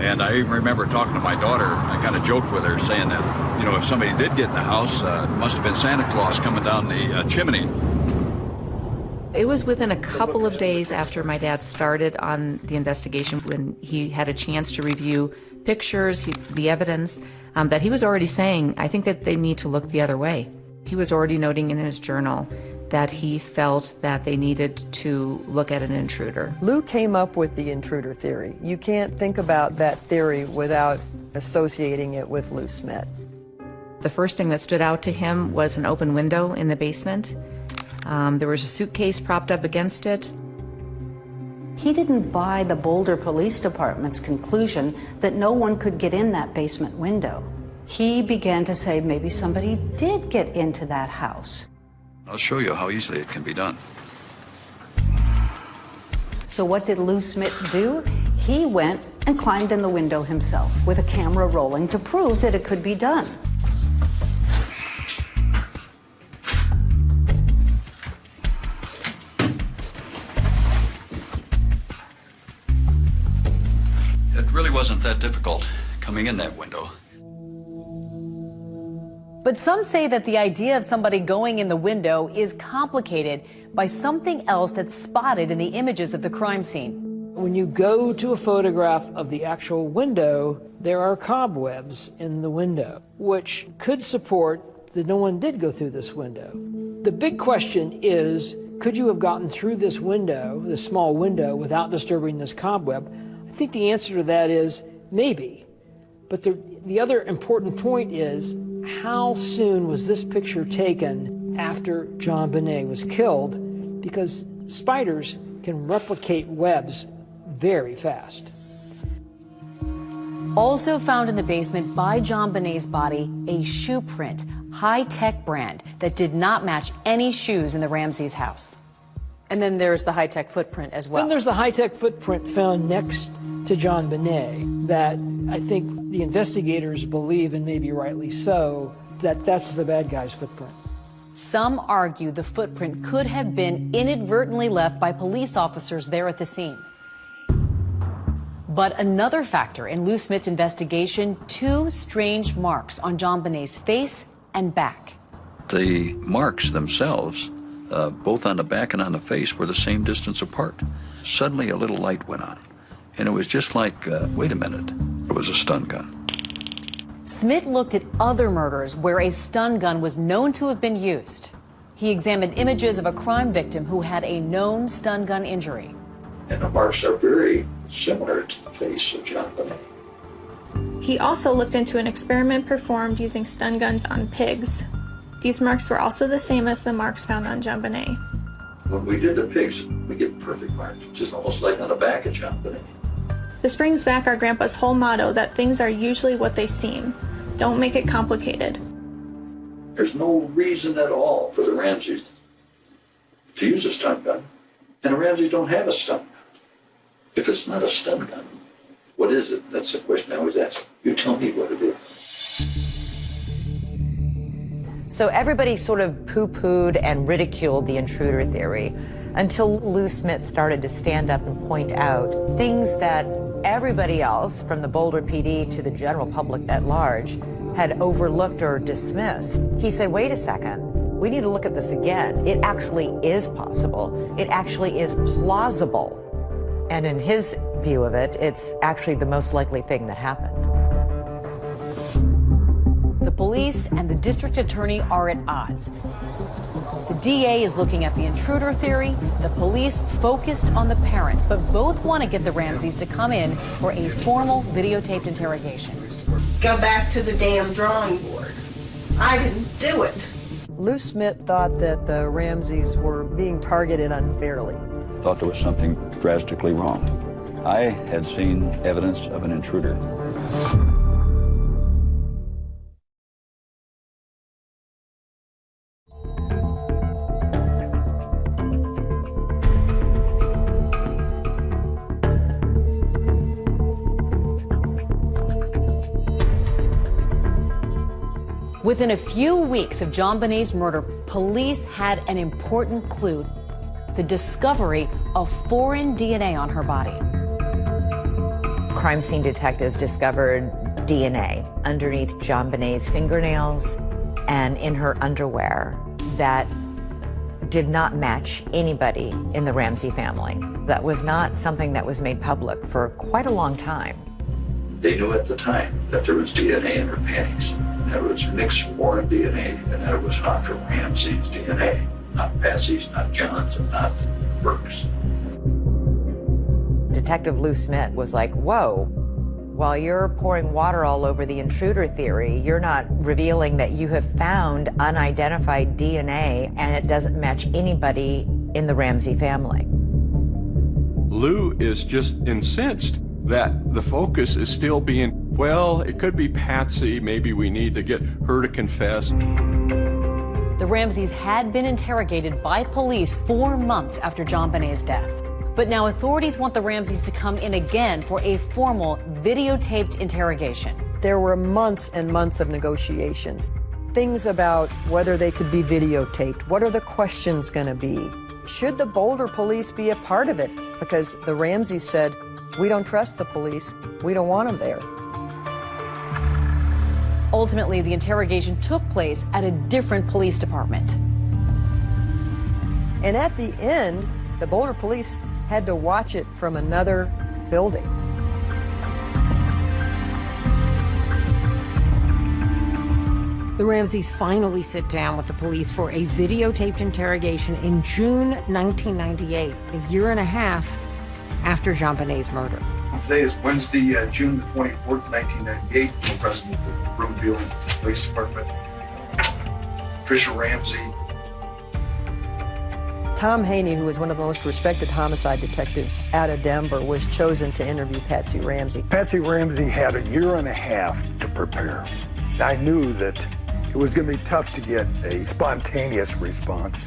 And I even remember talking to my daughter. I kind of joked with her, saying that, if somebody did get in the house, it must have been Santa Claus coming down the chimney. It was within a couple of days after my dad started on the investigation, when he had a chance to review pictures, the evidence, that he was already saying, I think that they need to look the other way. He was already noting in his journal that he felt that they needed to look at an intruder. Lou came up with the intruder theory. You can't think about that theory without associating it with Lou Smit. The first thing that stood out to him was an open window in the basement. There was a suitcase propped up against it. He didn't buy the Boulder Police Department's conclusion that no one could get in that basement window. He began to say maybe somebody did get into that house. I'll show you how easily it can be done. So what did Lou Smit do? He went and climbed in the window himself with a camera rolling to prove that it could be done. It really wasn't that difficult coming in that window. But some say that the idea of somebody going in the window is complicated by something else that's spotted in the images of the crime scene. When you go to a photograph of the actual window, there are cobwebs in the window, which could support that no one did go through this window. The big question is, could you have gotten through this window, this small window, without disturbing this cobweb? I think the answer to that is maybe. But the other important point is, how soon was this picture taken after JonBenet was killed? Because spiders can replicate webs very fast. Also found in the basement by JonBenet's body, a shoe print, high-tech brand that did not match any shoes in the Ramseys' house. And then there's the high-tech footprint as well. Then there's the high-tech footprint found next to JonBenet that I think the investigators believe, and maybe rightly so, that that's the bad guy's footprint. Some argue the footprint could have been inadvertently left by police officers there at the scene. But another factor in Lou Smit's investigation, two strange marks on JonBenet's face and back. The marks themselves, both on the back and on the face, were the same distance apart. Suddenly a little light went on, and it was just like, wait a minute, it was a stun gun. Smit looked at other murders where a stun gun was known to have been used. He examined images of a crime victim who had a known stun gun injury. And the marks are very similar to the face of JonBenet. He also looked into an experiment performed using stun guns on pigs. These marks were also the same as the marks found on JonBenet. When we did the pigs, we get perfect marks, just almost like on the back of JonBenet. This brings back our grandpa's whole motto that things are usually what they seem. Don't make it complicated. There's no reason at all for the Ramseys to use a stun gun. And the Ramseys don't have a stun gun. If it's not a stun gun, what is it? That's the question I always ask. You tell me what it is. So everybody sort of poo-pooed and ridiculed the intruder theory until Lou Smit started to stand up and point out things that everybody else, from the Boulder PD to the general public at large, had overlooked or dismissed. He said, wait a second, we need to look at this again. It actually is possible. It actually is plausible And in his view of it, it's actually the most likely thing that happened. The police and the district attorney are at odds. The DA is looking at the intruder theory, the police focused on the parents, but both want to get the Ramseys to come in for a formal videotaped interrogation. Go back to the damn drawing board. I didn't do it. Lou Smit thought that the Ramseys were being targeted unfairly. Thought there was something drastically wrong. I had seen evidence of an intruder. Within a few weeks of JonBene's murder, police had an important clue: the discovery of foreign DNA on her body. Crime scene detectives discovered DNA underneath JonBene's fingernails and in her underwear that did not match anybody in the Ramsey family. That was not something that was made public for quite a long time. They knew at the time that there was DNA in her panties. That it was mixed foreign DNA, and that it was not from Ramsey's DNA. Not Patsy's, not John's, and not Burke's. Detective Lou Smit was like, whoa, while you're pouring water all over the intruder theory, you're not revealing that you have found unidentified DNA and it doesn't match anybody in the Ramsey family. Lou is just incensed that the focus is still being, well, it could be Patsy, maybe we need to get her to confess. The Ramseys had been interrogated by police 4 months after JonBene's death. But now authorities want the Ramseys to come in again for a formal videotaped interrogation. There were months and months of negotiations. Things about whether they could be videotaped. What are the questions going to be? Should the Boulder police be a part of it? Because the Ramseys said, we don't trust the police. We don't want them there. Ultimately, the interrogation took place at a different police department. And at the end, the Boulder police had to watch it from another building. The Ramseys finally sit down with the police for a videotaped interrogation in June 1998, a year and a half after JonBene's murder. Today is Wednesday, June the 24th, 1998. I'm president of the Broomfield Police Department. Tricia Ramsey. Tom Haney, who was one of the most respected homicide detectives out of Denver, was chosen to interview Patsy Ramsey. Patsy Ramsey had a year and a half to prepare. I knew that it was going to be tough to get a spontaneous response.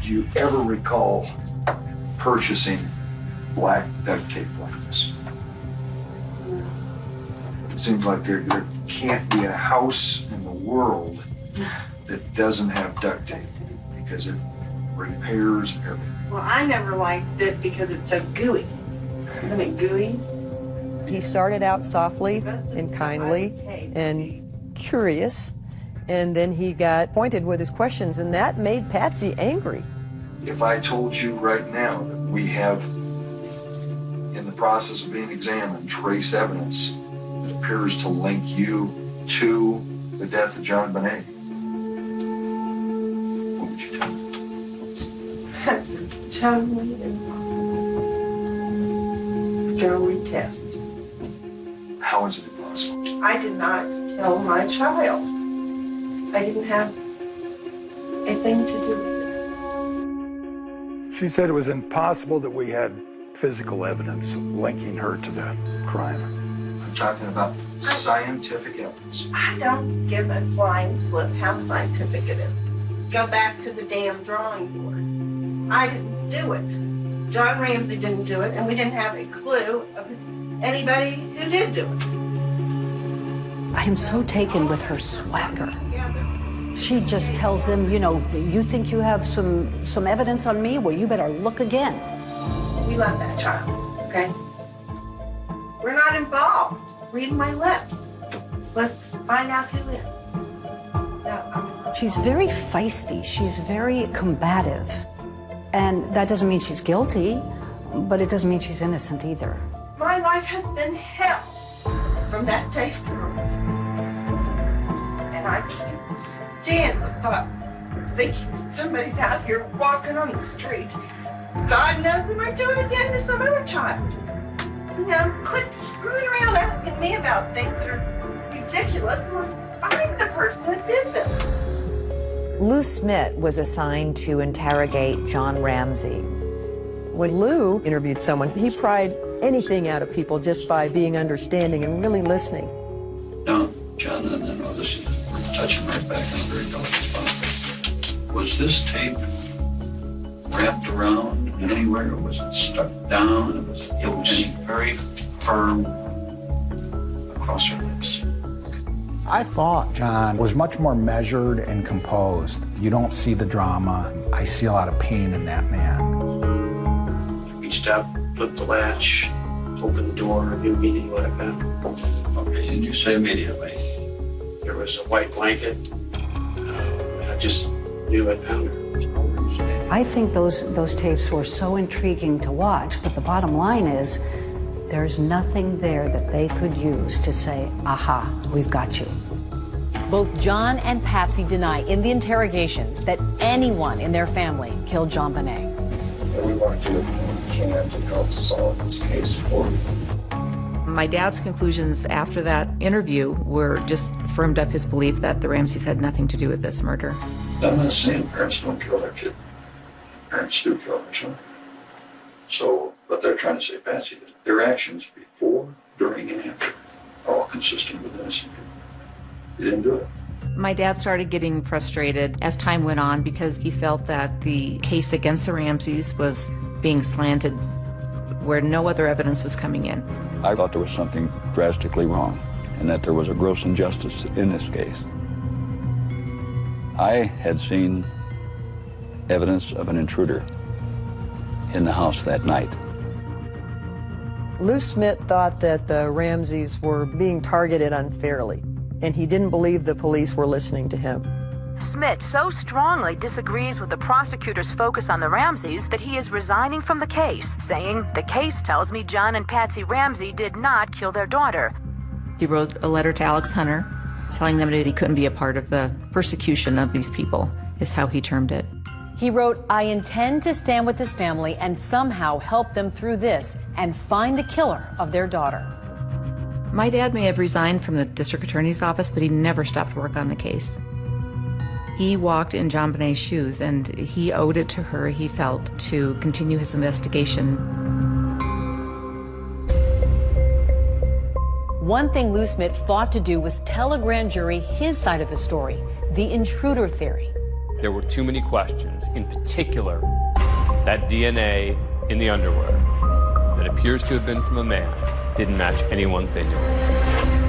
Do you ever recall purchasing black duct tape like this? It seems like there can't be a house in the world that doesn't have duct tape because it repairs everything. Well, I never liked it because it's so gooey. I mean, gooey. He started out softly and kindly and curious, and then he got pointed with his questions, and that made Patsy angry. If I told you right now that we have, in the process of being examined, trace evidence that appears to link you to the death of JonBenet, what would you tell me? That's totally impossible. Go retest. How is it impossible? I did not kill my child. I didn't have a thing to do with it. She said it was impossible that we had physical evidence linking her to the crime. I'm talking about scientific evidence. I don't give a flying flip how scientific it is. Go back to the damn drawing board. I didn't do it. John Ramsey didn't do it, and we didn't have a clue of anybody who did do it. I am so taken with her swagger. She just tells them, you know, you think you have some evidence on me? Well, you better look again. We love that child, okay? We're not involved. Read my lips. Let's find out who is. She's very feisty. She's very combative. And that doesn't mean she's guilty. but it doesn't mean she's innocent either. My life has been hell from that day forward. And I can't stand the thought of thinking that somebody's out here walking on the street. God knows they might do it again to some other child. You know, quit screwing around asking me about things that are ridiculous and let's find the person that did this. Lou Smit was assigned to interrogate John Ramsey. When Lou interviewed someone, he pried anything out of people just by being understanding and really listening. Now, John, I know this is touching right back on a very delicate spot. Was this tape wrapped around anywhere? Was it stuck down? It was very firm across her lips. I thought John was much more measured and composed. You don't see the drama. I see a lot of pain in that man. I reached out, flipped the latch, opened the door, knew immediately what I found. Okay, and you say immediately? There was a white blanket, and I just knew I found her. I think those tapes were so intriguing to watch, but the bottom line is there's nothing there that they could use to say, aha, we've got you. Both John and Patsy deny in the interrogations that anyone in their family killed JonBenet. We want to do what we can to help solve this case for you. My dad's conclusions after that interview were just firmed up his belief that the Ramseys had nothing to do with this murder. I'm not saying parents don't kill their kid. Parents do kill their children. So, but they're trying to say, Patsy, that their actions before, during, and after are all consistent with innocent people. You didn't do it. My dad started getting frustrated as time went on because he felt that the case against the Ramseys was being slanted where no other evidence was coming in. I thought there was something drastically wrong and that there was a gross injustice in this case. I had seen evidence of an intruder in the house that night. Lou Smit thought that the Ramseys were being targeted unfairly, and he didn't believe the police were listening to him. Smit so strongly disagrees with the prosecutor's focus on the Ramseys that he is resigning from the case, saying, "The case tells me John and Patsy Ramsey did not kill their daughter." He wrote a letter to Alex Hunter telling them that he couldn't be a part of the persecution of these people, is how he termed it. He wrote, "I intend to stand with this family and somehow help them through this and find the killer of their daughter." My dad may have resigned from the district attorney's office, but he never stopped work on the case. He walked in JonBenet's shoes, and he owed it to her, he felt, to continue his investigation. One thing Lou Smit fought to do was tell a grand jury his side of the story, the intruder theory. There were too many questions, in particular, that DNA in the underwear that appears to have been from a man didn't match anyone they knew of.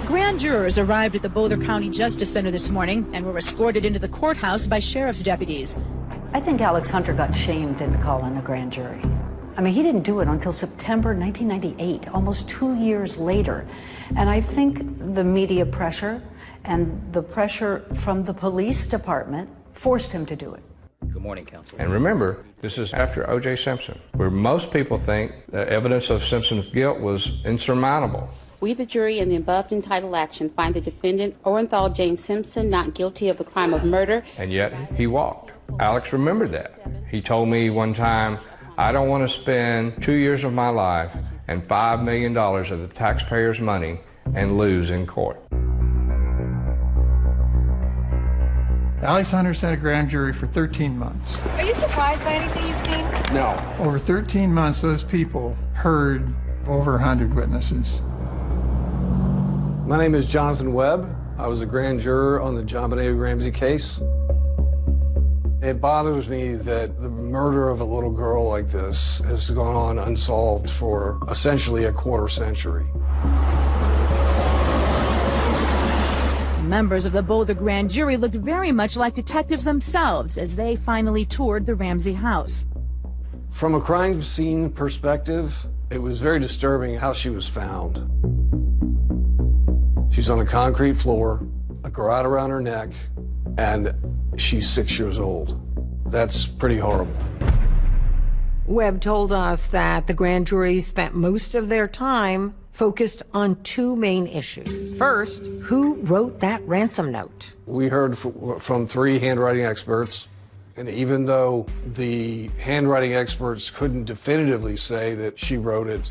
Grand jurors arrived at the Boulder County Justice Center this morning and were escorted into the courthouse by sheriff's deputies. I think Alex Hunter got shamed into calling a grand jury. I mean, he didn't do it until September 1998, almost 2 years later. And I think the media pressure and the pressure from the police department forced him to do it. Good morning, Counsel. And remember, this is after O.J. Simpson, where most people think the evidence of Simpson's guilt was insurmountable. We, the jury, in the above entitled action, find the defendant, Orenthal James Simpson, not guilty of the crime of murder. And yet, he walked. Alex remembered that. He told me one time, "I don't want to spend 2 years of my life and $5 million of the taxpayers' money and lose in court." Alex Hunter sat a grand jury for 13 months. Are you surprised by anything you've seen? No. Over 13 months, those people heard over 100 witnesses. My name is Jonathan Webb. I was a grand juror on the JonBenet Ramsey case. It bothers me that the murder of a little girl like this has gone on unsolved for essentially a quarter century. Members of the Boulder grand jury looked very much like detectives themselves as they finally toured the Ramsey house. From a crime scene perspective, it was very disturbing how she was found. She's on a concrete floor, a garrote around her neck, and she's 6 years old. That's pretty horrible. Webb told us that the grand jury spent most of their time focused on two main issues. First, who wrote that ransom note? We heard from 3 handwriting experts, and even though the handwriting experts couldn't definitively say that she wrote it,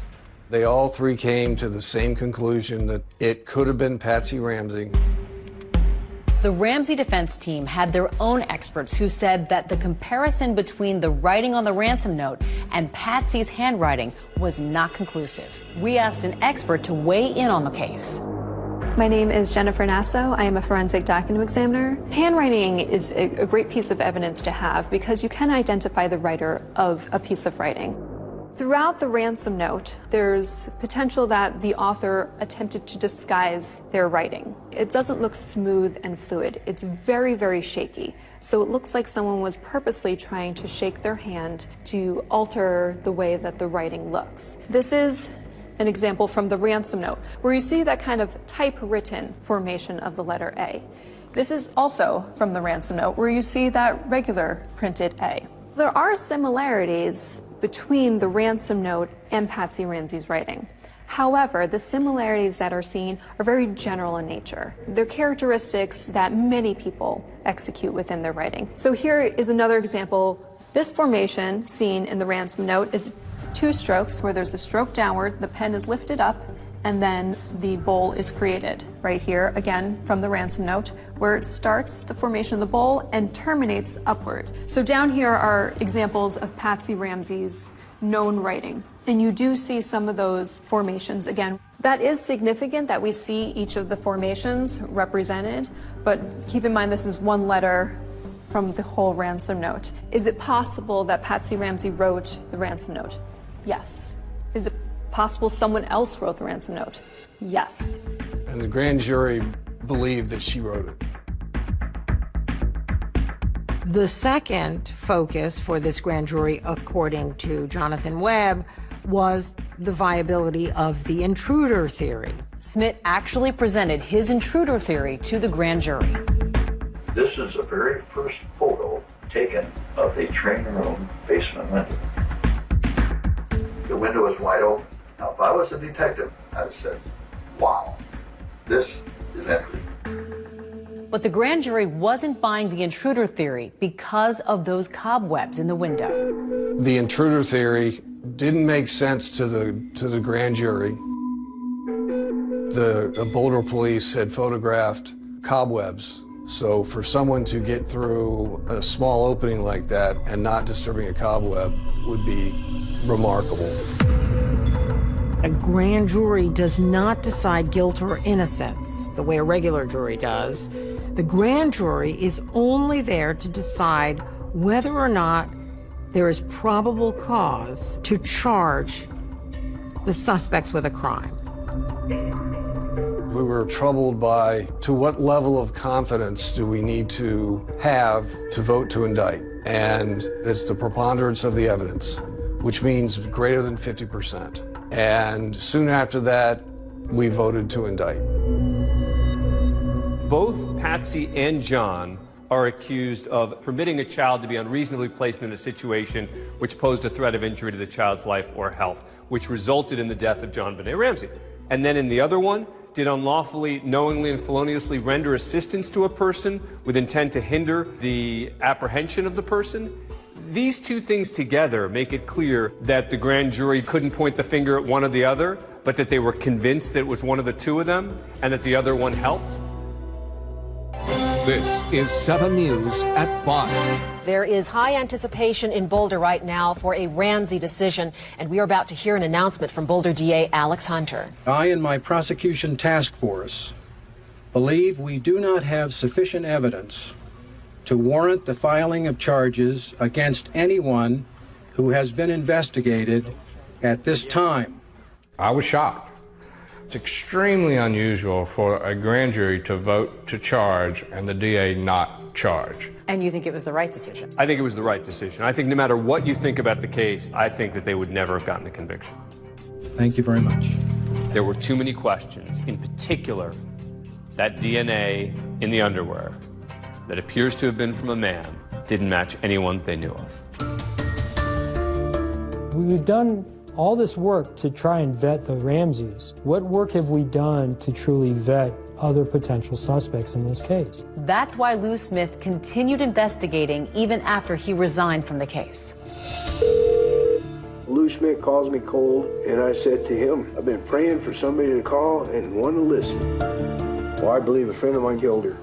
they all 3 came to the same conclusion that it could have been Patsy Ramsey. The Ramsey defense team had their own experts who said that the comparison between the writing on the ransom note and Patsy's handwriting was not conclusive. We asked an expert to weigh in on the case. My name is Jennifer Nasso. I am a forensic document examiner. Handwriting is a great piece of evidence to have because you can identify the writer of a piece of writing. Throughout the ransom note, there's potential that the author attempted to disguise their writing. It doesn't look smooth and fluid. It's very, very shaky. So it looks like someone was purposely trying to shake their hand to alter the way that the writing looks. This is an example from the ransom note, where you see that kind of typewritten formation of the letter A. This is also from the ransom note, where you see that regular printed A. There are similarities between the ransom note and Patsy Ramsey's writing. However, the similarities that are seen are very general in nature. They're characteristics that many people execute within their writing. So here is another example. This formation seen in the ransom note is 2 strokes, where there's the stroke downward, the pen is lifted up, and then the bowl is created. Right here, again, from the ransom note, where it starts the formation of the bowl and terminates upward. So down here are examples of Patsy Ramsey's known writing. And you do see some of those formations again. That is significant that we see each of the formations represented, but keep in mind this is one letter from the whole ransom note. Is it possible that Patsy Ramsey wrote the ransom note? Yes. Is it possible someone else wrote the ransom note? Yes. And the grand jury believed that she wrote it. The second focus for this grand jury, according to Jonathan Webb, was the viability of the intruder theory. Smit actually presented his intruder theory to the grand jury. This is the very first photo taken of the training room basement window. The window is wide open. Now, if I was a detective, I'd have said, wow, this is entry. But the grand jury wasn't buying the intruder theory because of those cobwebs in the window. The intruder theory didn't make sense to the grand jury. The Boulder police had photographed cobwebs. So for someone to get through a small opening like that and not disturbing a cobweb would be remarkable. A grand jury does not decide guilt or innocence the way a regular jury does. The grand jury is only there to decide whether or not there is probable cause to charge the suspects with a crime. We were troubled by to what level of confidence do we need to have to vote to indict? And it's the preponderance of the evidence, which means greater than 50%. And soon after that, we voted to indict. Both Patsy and John are accused of permitting a child to be unreasonably placed in a situation which posed a threat of injury to the child's life or health, which resulted in the death of JonBenet Ramsey. And then in the other one, did unlawfully, knowingly, and feloniously render assistance to a person with intent to hinder the apprehension of the person. These two things together make it clear that the grand jury couldn't point the finger at one or the other, but that they were convinced that it was one of the two of them and that the other one helped. This is 7 News at 5. There is high anticipation in Boulder right now for a Ramsey decision, and we are about to hear an announcement from Boulder DA Alex Hunter. I and my prosecution task force believe we do not have sufficient evidence to warrant the filing of charges against anyone who has been investigated at this time. I was shocked. It's extremely unusual for a grand jury to vote to charge and the DA not charge. And you think it was the right decision? I think it was the right decision. I think no matter what you think about the case, I think that they would never have gotten a conviction. Thank you very much. There were too many questions, in particular, that DNA in the underwear that appears to have been from a man didn't match anyone they knew of. We've done all this work to try and vet the Ramseys. What work have we done to truly vet other potential suspects in this case? That's why Lou Smit continued investigating even after he resigned from the case. Lou Smit calls me cold, and I said to him, I've been praying for somebody to call and one to listen. Well, I believe a friend of mine killed her.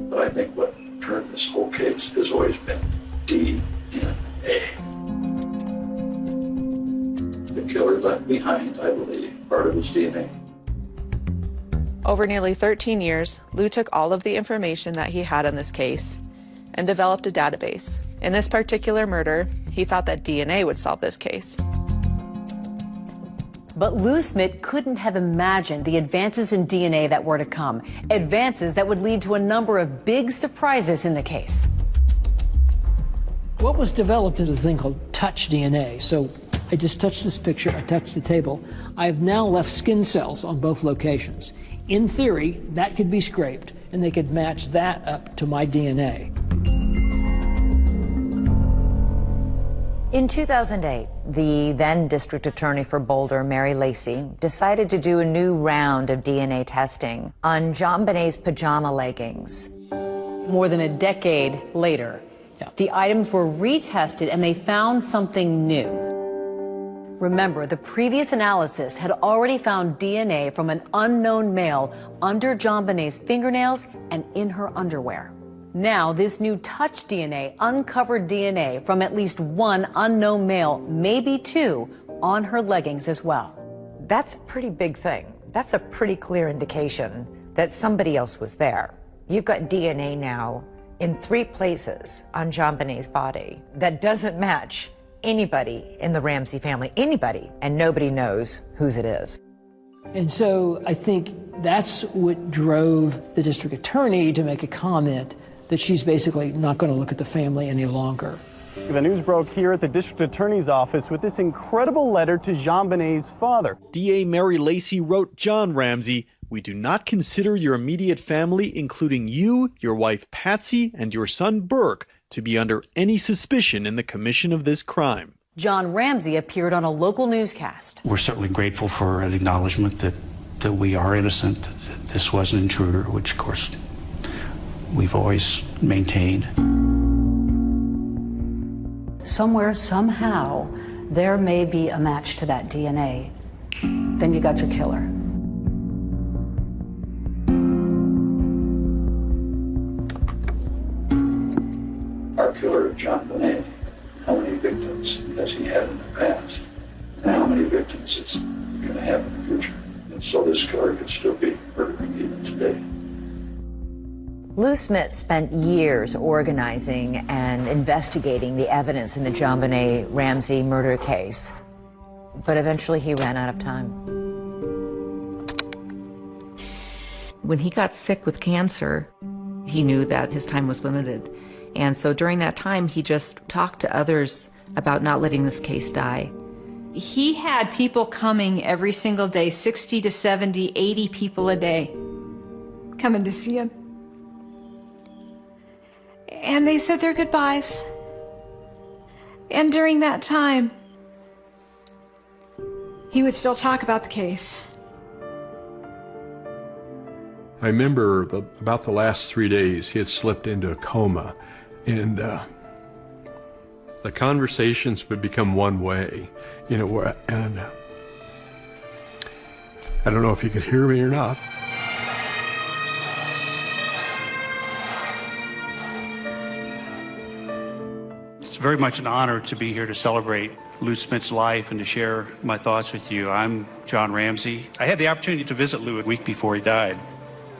But I think what turned this whole case has always been DNA. The killer left behind, I believe, part of his DNA. Over nearly 13 years, Lou took all of the information that he had on this case and developed a database. In this particular murder, he thought that DNA would solve this case. But Lou Smit couldn't have imagined the advances in DNA that were to come, advances that would lead to a number of big surprises in the case. What was developed is a thing called touch DNA. So I just touched this picture, I touched the table. I have now left skin cells on both locations. In theory, that could be scraped, and they could match that up to my DNA. In 2008, the then district attorney for Boulder, Mary Lacey, decided to do a new round of DNA testing on JonBenet's pajama leggings. More than a decade later, the items were retested and they found something new. Remember, the previous analysis had already found DNA from an unknown male under JonBenet's fingernails and in her underwear. Now, this new touch DNA uncovered DNA from at least one unknown male, maybe two, on her leggings as well. That's a pretty big thing. That's a pretty clear indication that somebody else was there. You've got DNA now in 3 places on JonBenet's body that doesn't match anybody in the Ramsey family, anybody, and nobody knows whose it is. And so I think that's what drove the district attorney to make a comment that she's basically not going to look at the family any longer. The news broke here at the district attorney's office with this incredible letter to JonBenet's father. DA Mary Lacey wrote John Ramsey, "We do not consider your immediate family, including you, your wife Patsy, and your son Burke, to be under any suspicion in the commission of this crime." John Ramsey appeared on a local newscast. We're certainly grateful for an acknowledgement that we are innocent, that this was an intruder, which of course we've always maintained. Somewhere, somehow, there may be a match to that DNA. Then you got your killer. Our killer, JonBenet, how many victims has he had in the past? And how many victims is he going to have in the future? And so this killer could still be murdering even today. Lou Smit spent years organizing and investigating the evidence in the JonBenet Ramsey murder case, but eventually he ran out of time. When he got sick with cancer, he knew that his time was limited. And so during that time, he just talked to others about not letting this case die. He had people coming every single day, 60 to 70, 80 people a day, coming to see him. And they said their goodbyes. And during that time, he would still talk about the case. I remember about the last 3 days, he had slipped into a coma, and the conversations would become one way, you know, and I don't know if you could hear me or not. It's very much an honor to be here to celebrate Lou Smit's life and to share my thoughts with you. I'm John Ramsey. I had the opportunity to visit Lou a week before he died,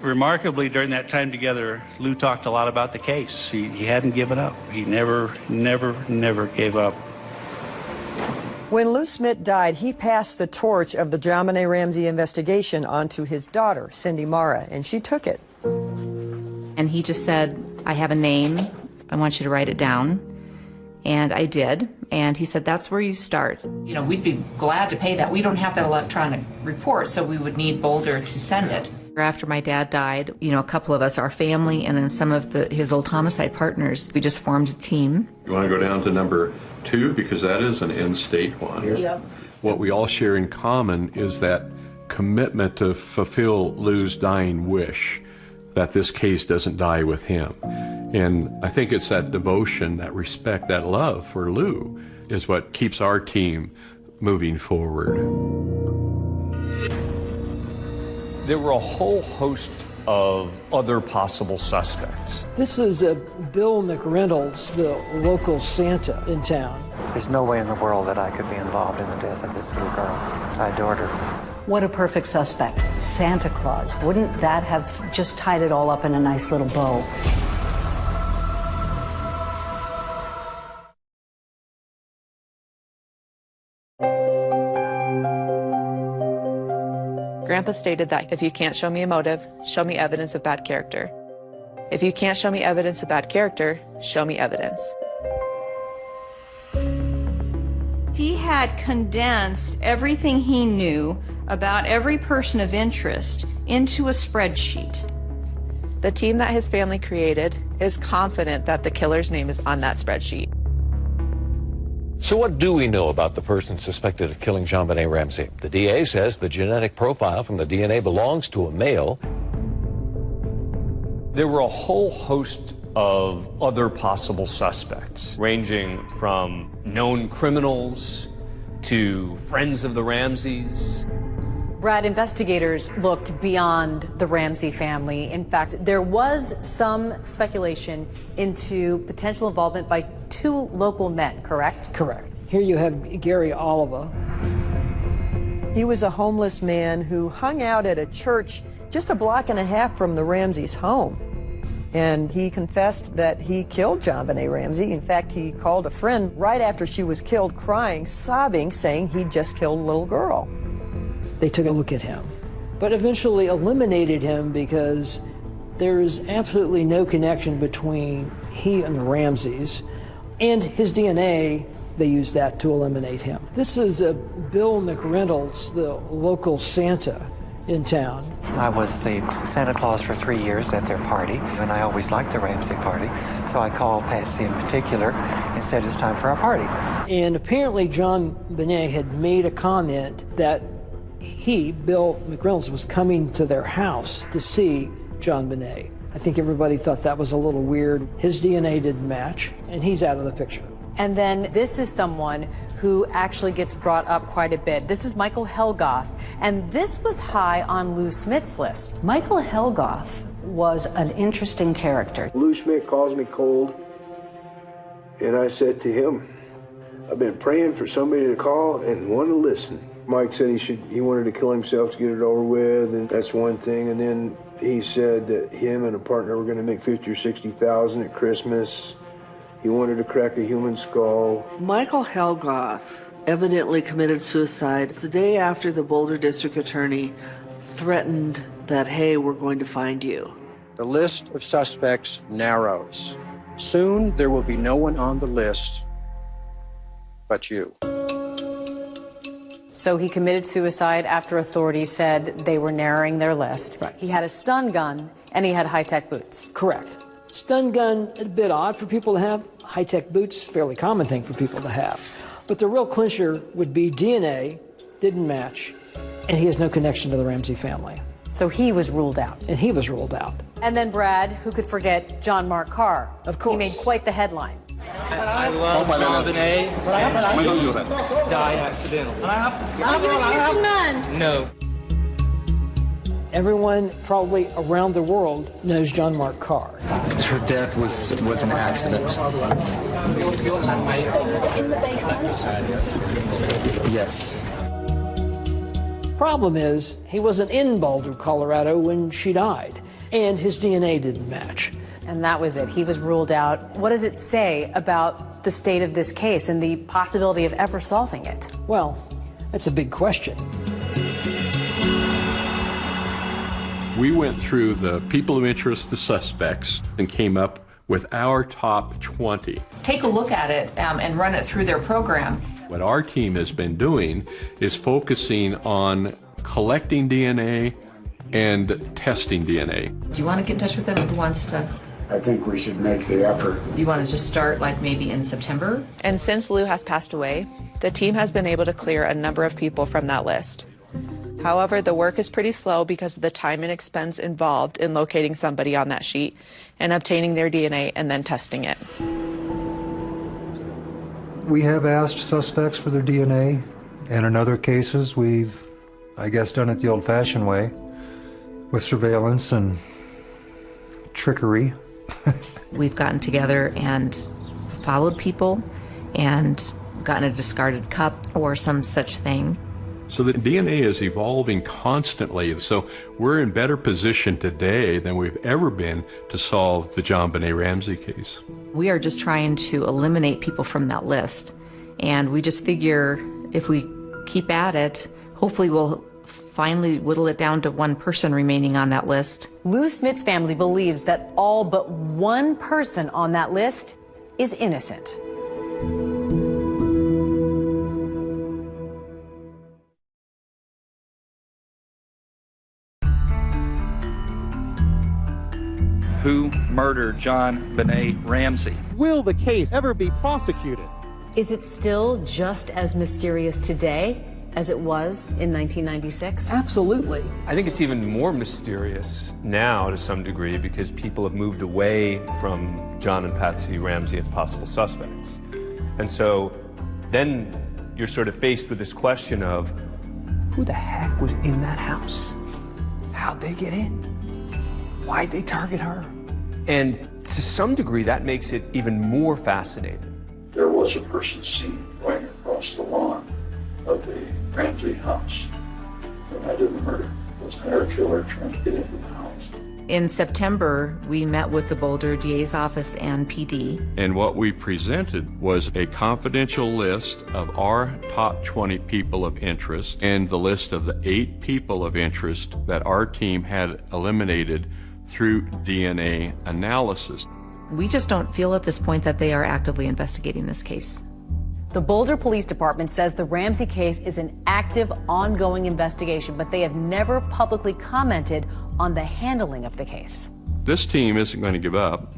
Remarkably, during that time together, Lou talked a lot about the case. He hadn't given up. He never gave up. When Lou Smit died, he passed the torch of the JonBenet Ramsey investigation onto his daughter, Cindy Mara, and she took it. And he just said, I have a name. I want you to write it down. And I did. And he said, that's where you start. You know, we'd be glad to pay that. We don't have that electronic report, so we would need Boulder to send it. After my dad died, you know, a couple of us, our family, and then some of his old homicide partners, we just formed a team. You want to go down to number 2, because that is an in-state one. Yep. What we all share in common is that commitment to fulfill Lou's dying wish, that this case doesn't die with him. And I think it's that devotion, that respect, that love for Lou is what keeps our team moving forward. There were a whole host of other possible suspects. This is Bill McReynolds, the local Santa in town. There's no way in the world that I could be involved in the death of this little girl. I adored her. What a perfect suspect. Santa Claus. Wouldn't that have just tied it all up in a nice little bow? Grandpa stated that if you can't show me a motive, show me evidence of bad character. If you can't show me evidence of bad character, show me evidence. He had condensed everything he knew about every person of interest into a spreadsheet. The team that his family created is confident that the killer's name is on that spreadsheet. So what do we know about the person suspected of killing JonBenet Ramsey? The DA says the genetic profile from the DNA belongs to a male. There were a whole host of other possible suspects, ranging from known criminals to friends of the Ramseys. Brad, investigators looked beyond the Ramsey family. In fact, there was some speculation into potential involvement by 2 local men, correct? Correct. Here you have Gary Oliva. He was a homeless man who hung out at a church just a block and a half from the Ramseys' home. And he confessed that he killed JonBenet Ramsey. In fact, he called a friend right after she was killed, crying, sobbing, saying he just killed a little girl. They took a look at him, but eventually eliminated him because there is absolutely no connection between he and the Ramseys, and his DNA, they used that to eliminate him. This is Bill McReynolds, the local Santa in town. I was the Santa Claus for 3 years at their party, and I always liked the Ramsey party, so I called Patsy in particular and said it's time for our party. And apparently JonBenet had made a comment that he, Bill McReynolds, was coming to their house to see JonBenet. I think everybody thought that was a little weird. His DNA didn't match, and he's out of the picture. And then this is someone who actually gets brought up quite a bit. This is Michael Helgoth, and this was high on Lou Smit's list. Michael Helgoth was an interesting character. Lou Smit calls me cold, and I said to him, I've been praying for somebody to call and want to listen. Mike said he wanted to kill himself to get it over with, and that's one thing. And then he said that him and a partner were going to make $50,000 or $60,000 at Christmas. He wanted to crack a human skull. Michael Helgoth evidently committed suicide the day after the Boulder District Attorney threatened that, hey, we're going to find you. The list of suspects narrows. Soon there will be no one on the list but you. So he committed suicide after authorities said they were narrowing their list. Right. He had a stun gun and he had high-tech boots. Correct. Stun gun, a bit odd for people to have. High-tech boots, fairly common thing for people to have. But the real clincher would be DNA didn't match, and he has no connection to the Ramsey family. So he was ruled out. And he was ruled out. And then Brad, who could forget John Mark Carr? Of course. He made quite the headline. I love JonBenet. Died accidentally. No. Everyone probably around the world knows John Mark Carr. Her death was an accident. So you were in the basement? Yes. Problem is, he wasn't in Boulder, Colorado when she died. and his DNA didn't match. And that was it. He was ruled out. What does it say about the state of this case and the possibility of ever solving it? Well, that's a big question. We went through the people of interest, the suspects, and came up with our top 20. Take a look at it and run it through their program. What our team has been doing is focusing on collecting DNA and testing DNA. Do you want to get in touch with them? Who wants to? I think we should make the effort. Do you want to just start like maybe in September? And since Lou has passed away, the team has been able to clear a number of people from that list. However, the work is pretty slow because of the time and expense involved in locating somebody on that sheet and obtaining their DNA and then testing it. We have asked suspects for their DNA, and in other cases we've, I guess, done it the old-fashioned way with surveillance and trickery. We've gotten together and followed people and gotten a discarded cup or some such thing. So the DNA is evolving constantly, so we're in better position today than we've ever been to solve the JonBenet Ramsey case. We are just trying to eliminate people from that list, and we just figure if we keep at it, hopefully we'll finally whittle it down to one person remaining on that list. Lou Smit's family believes that all but one person on that list is innocent. Who murdered JonBenet Ramsey? Will the case ever be prosecuted? Is it still just as mysterious today as it was in 1996? Absolutely. I think it's even more mysterious now to some degree because people have moved away from John and Patsy Ramsey as possible suspects. And so then you're sort of faced with this question of who the heck was in that house? How'd they get in? Why'd they target her? And to some degree, that makes it even more fascinating. There was a person seen going across the lawn of the Ramsey house when I did the murder. Was there a killer trying to get into the house? In September, we met with the Boulder DA's office and PD. And what we presented was a confidential list of our top 20 people of interest and the list of the 8 people of interest that our team had eliminated through DNA analysis. We just don't feel at this point that they are actively investigating this case. The Boulder Police Department says the Ramsey case is an active, ongoing investigation, but they have never publicly commented on the handling of the case. This team isn't going to give up.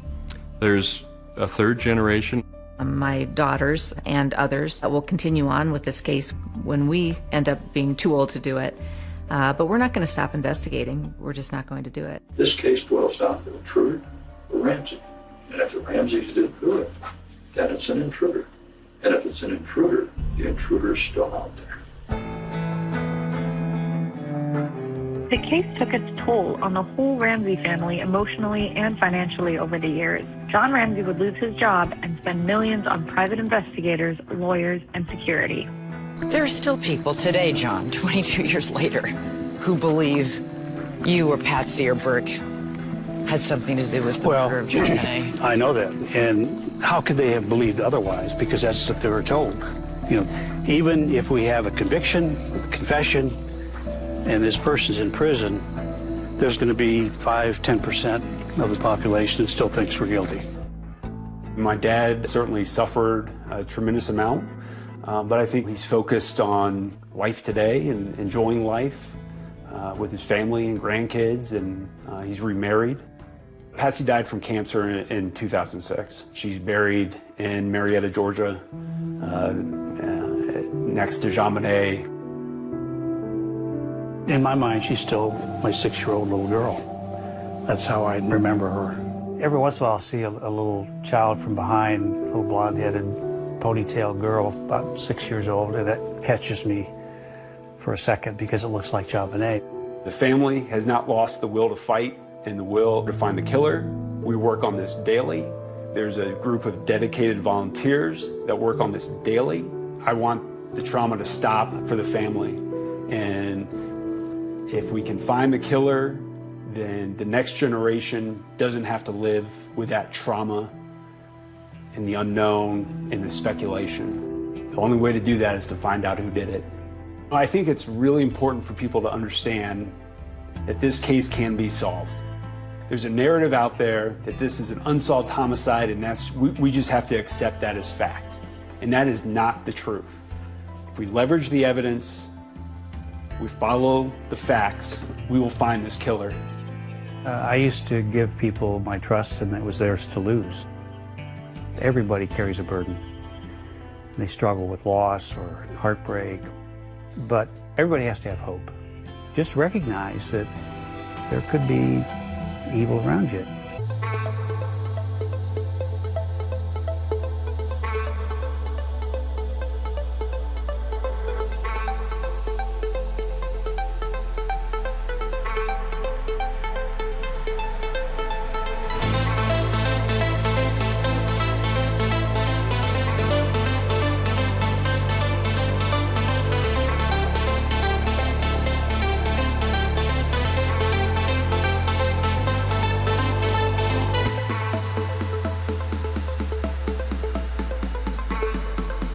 There's a third generation. My daughters and others will continue on with this case when we end up being too old to do it. But we're not going to stop investigating. We're just not going to do it. This case boils down to intruder or Ramsey. And if the Ramseys didn't do it, then it's an intruder. And if it's an intruder, the intruder is still out there. The case took its toll on the whole Ramsey family emotionally and financially over the years. John Ramsey would lose his job and spend millions on private investigators, lawyers, and security. There are still people today, John, 22 years later, who believe you or Patsy or Burke had something to do with the murder of JonBenet. I know that. And how could they have believed otherwise? Because that's what they were told. You know, even if we have a conviction, confession, and this person's in prison, there's going to be 5–10% of the population that still thinks we're guilty. My dad certainly suffered a tremendous amount, but I think he's focused on life today and enjoying life with his family and grandkids, and he's remarried. Patsy died from cancer in 2006. She's buried in Marietta, Georgia, next to JonBenet. In my mind, she's still my 6-year-old little girl. That's how I remember her. Every once in a while, I'll see a little child from behind, a little blonde-headed, ponytail girl, about 6 years old, and that catches me for a second because it looks like JonBenet. The family has not lost the will to fight and the will to find the killer. We work on this daily. There's a group of dedicated volunteers that work on this daily. I want the trauma to stop for the family. And if we can find the killer, then the next generation doesn't have to live with that trauma and the unknown and the speculation. The only way to do that is to find out who did it. I think it's really important for people to understand that this case can be solved. There's a narrative out there that this is an unsolved homicide, and we just have to accept that as fact. And that is not the truth. If we leverage the evidence, we follow the facts, we will find this killer. I used to give people my trust, and it was theirs to lose. Everybody carries a burden. They struggle with loss or heartbreak, but everybody has to have hope. Just recognize that there could be evil around you.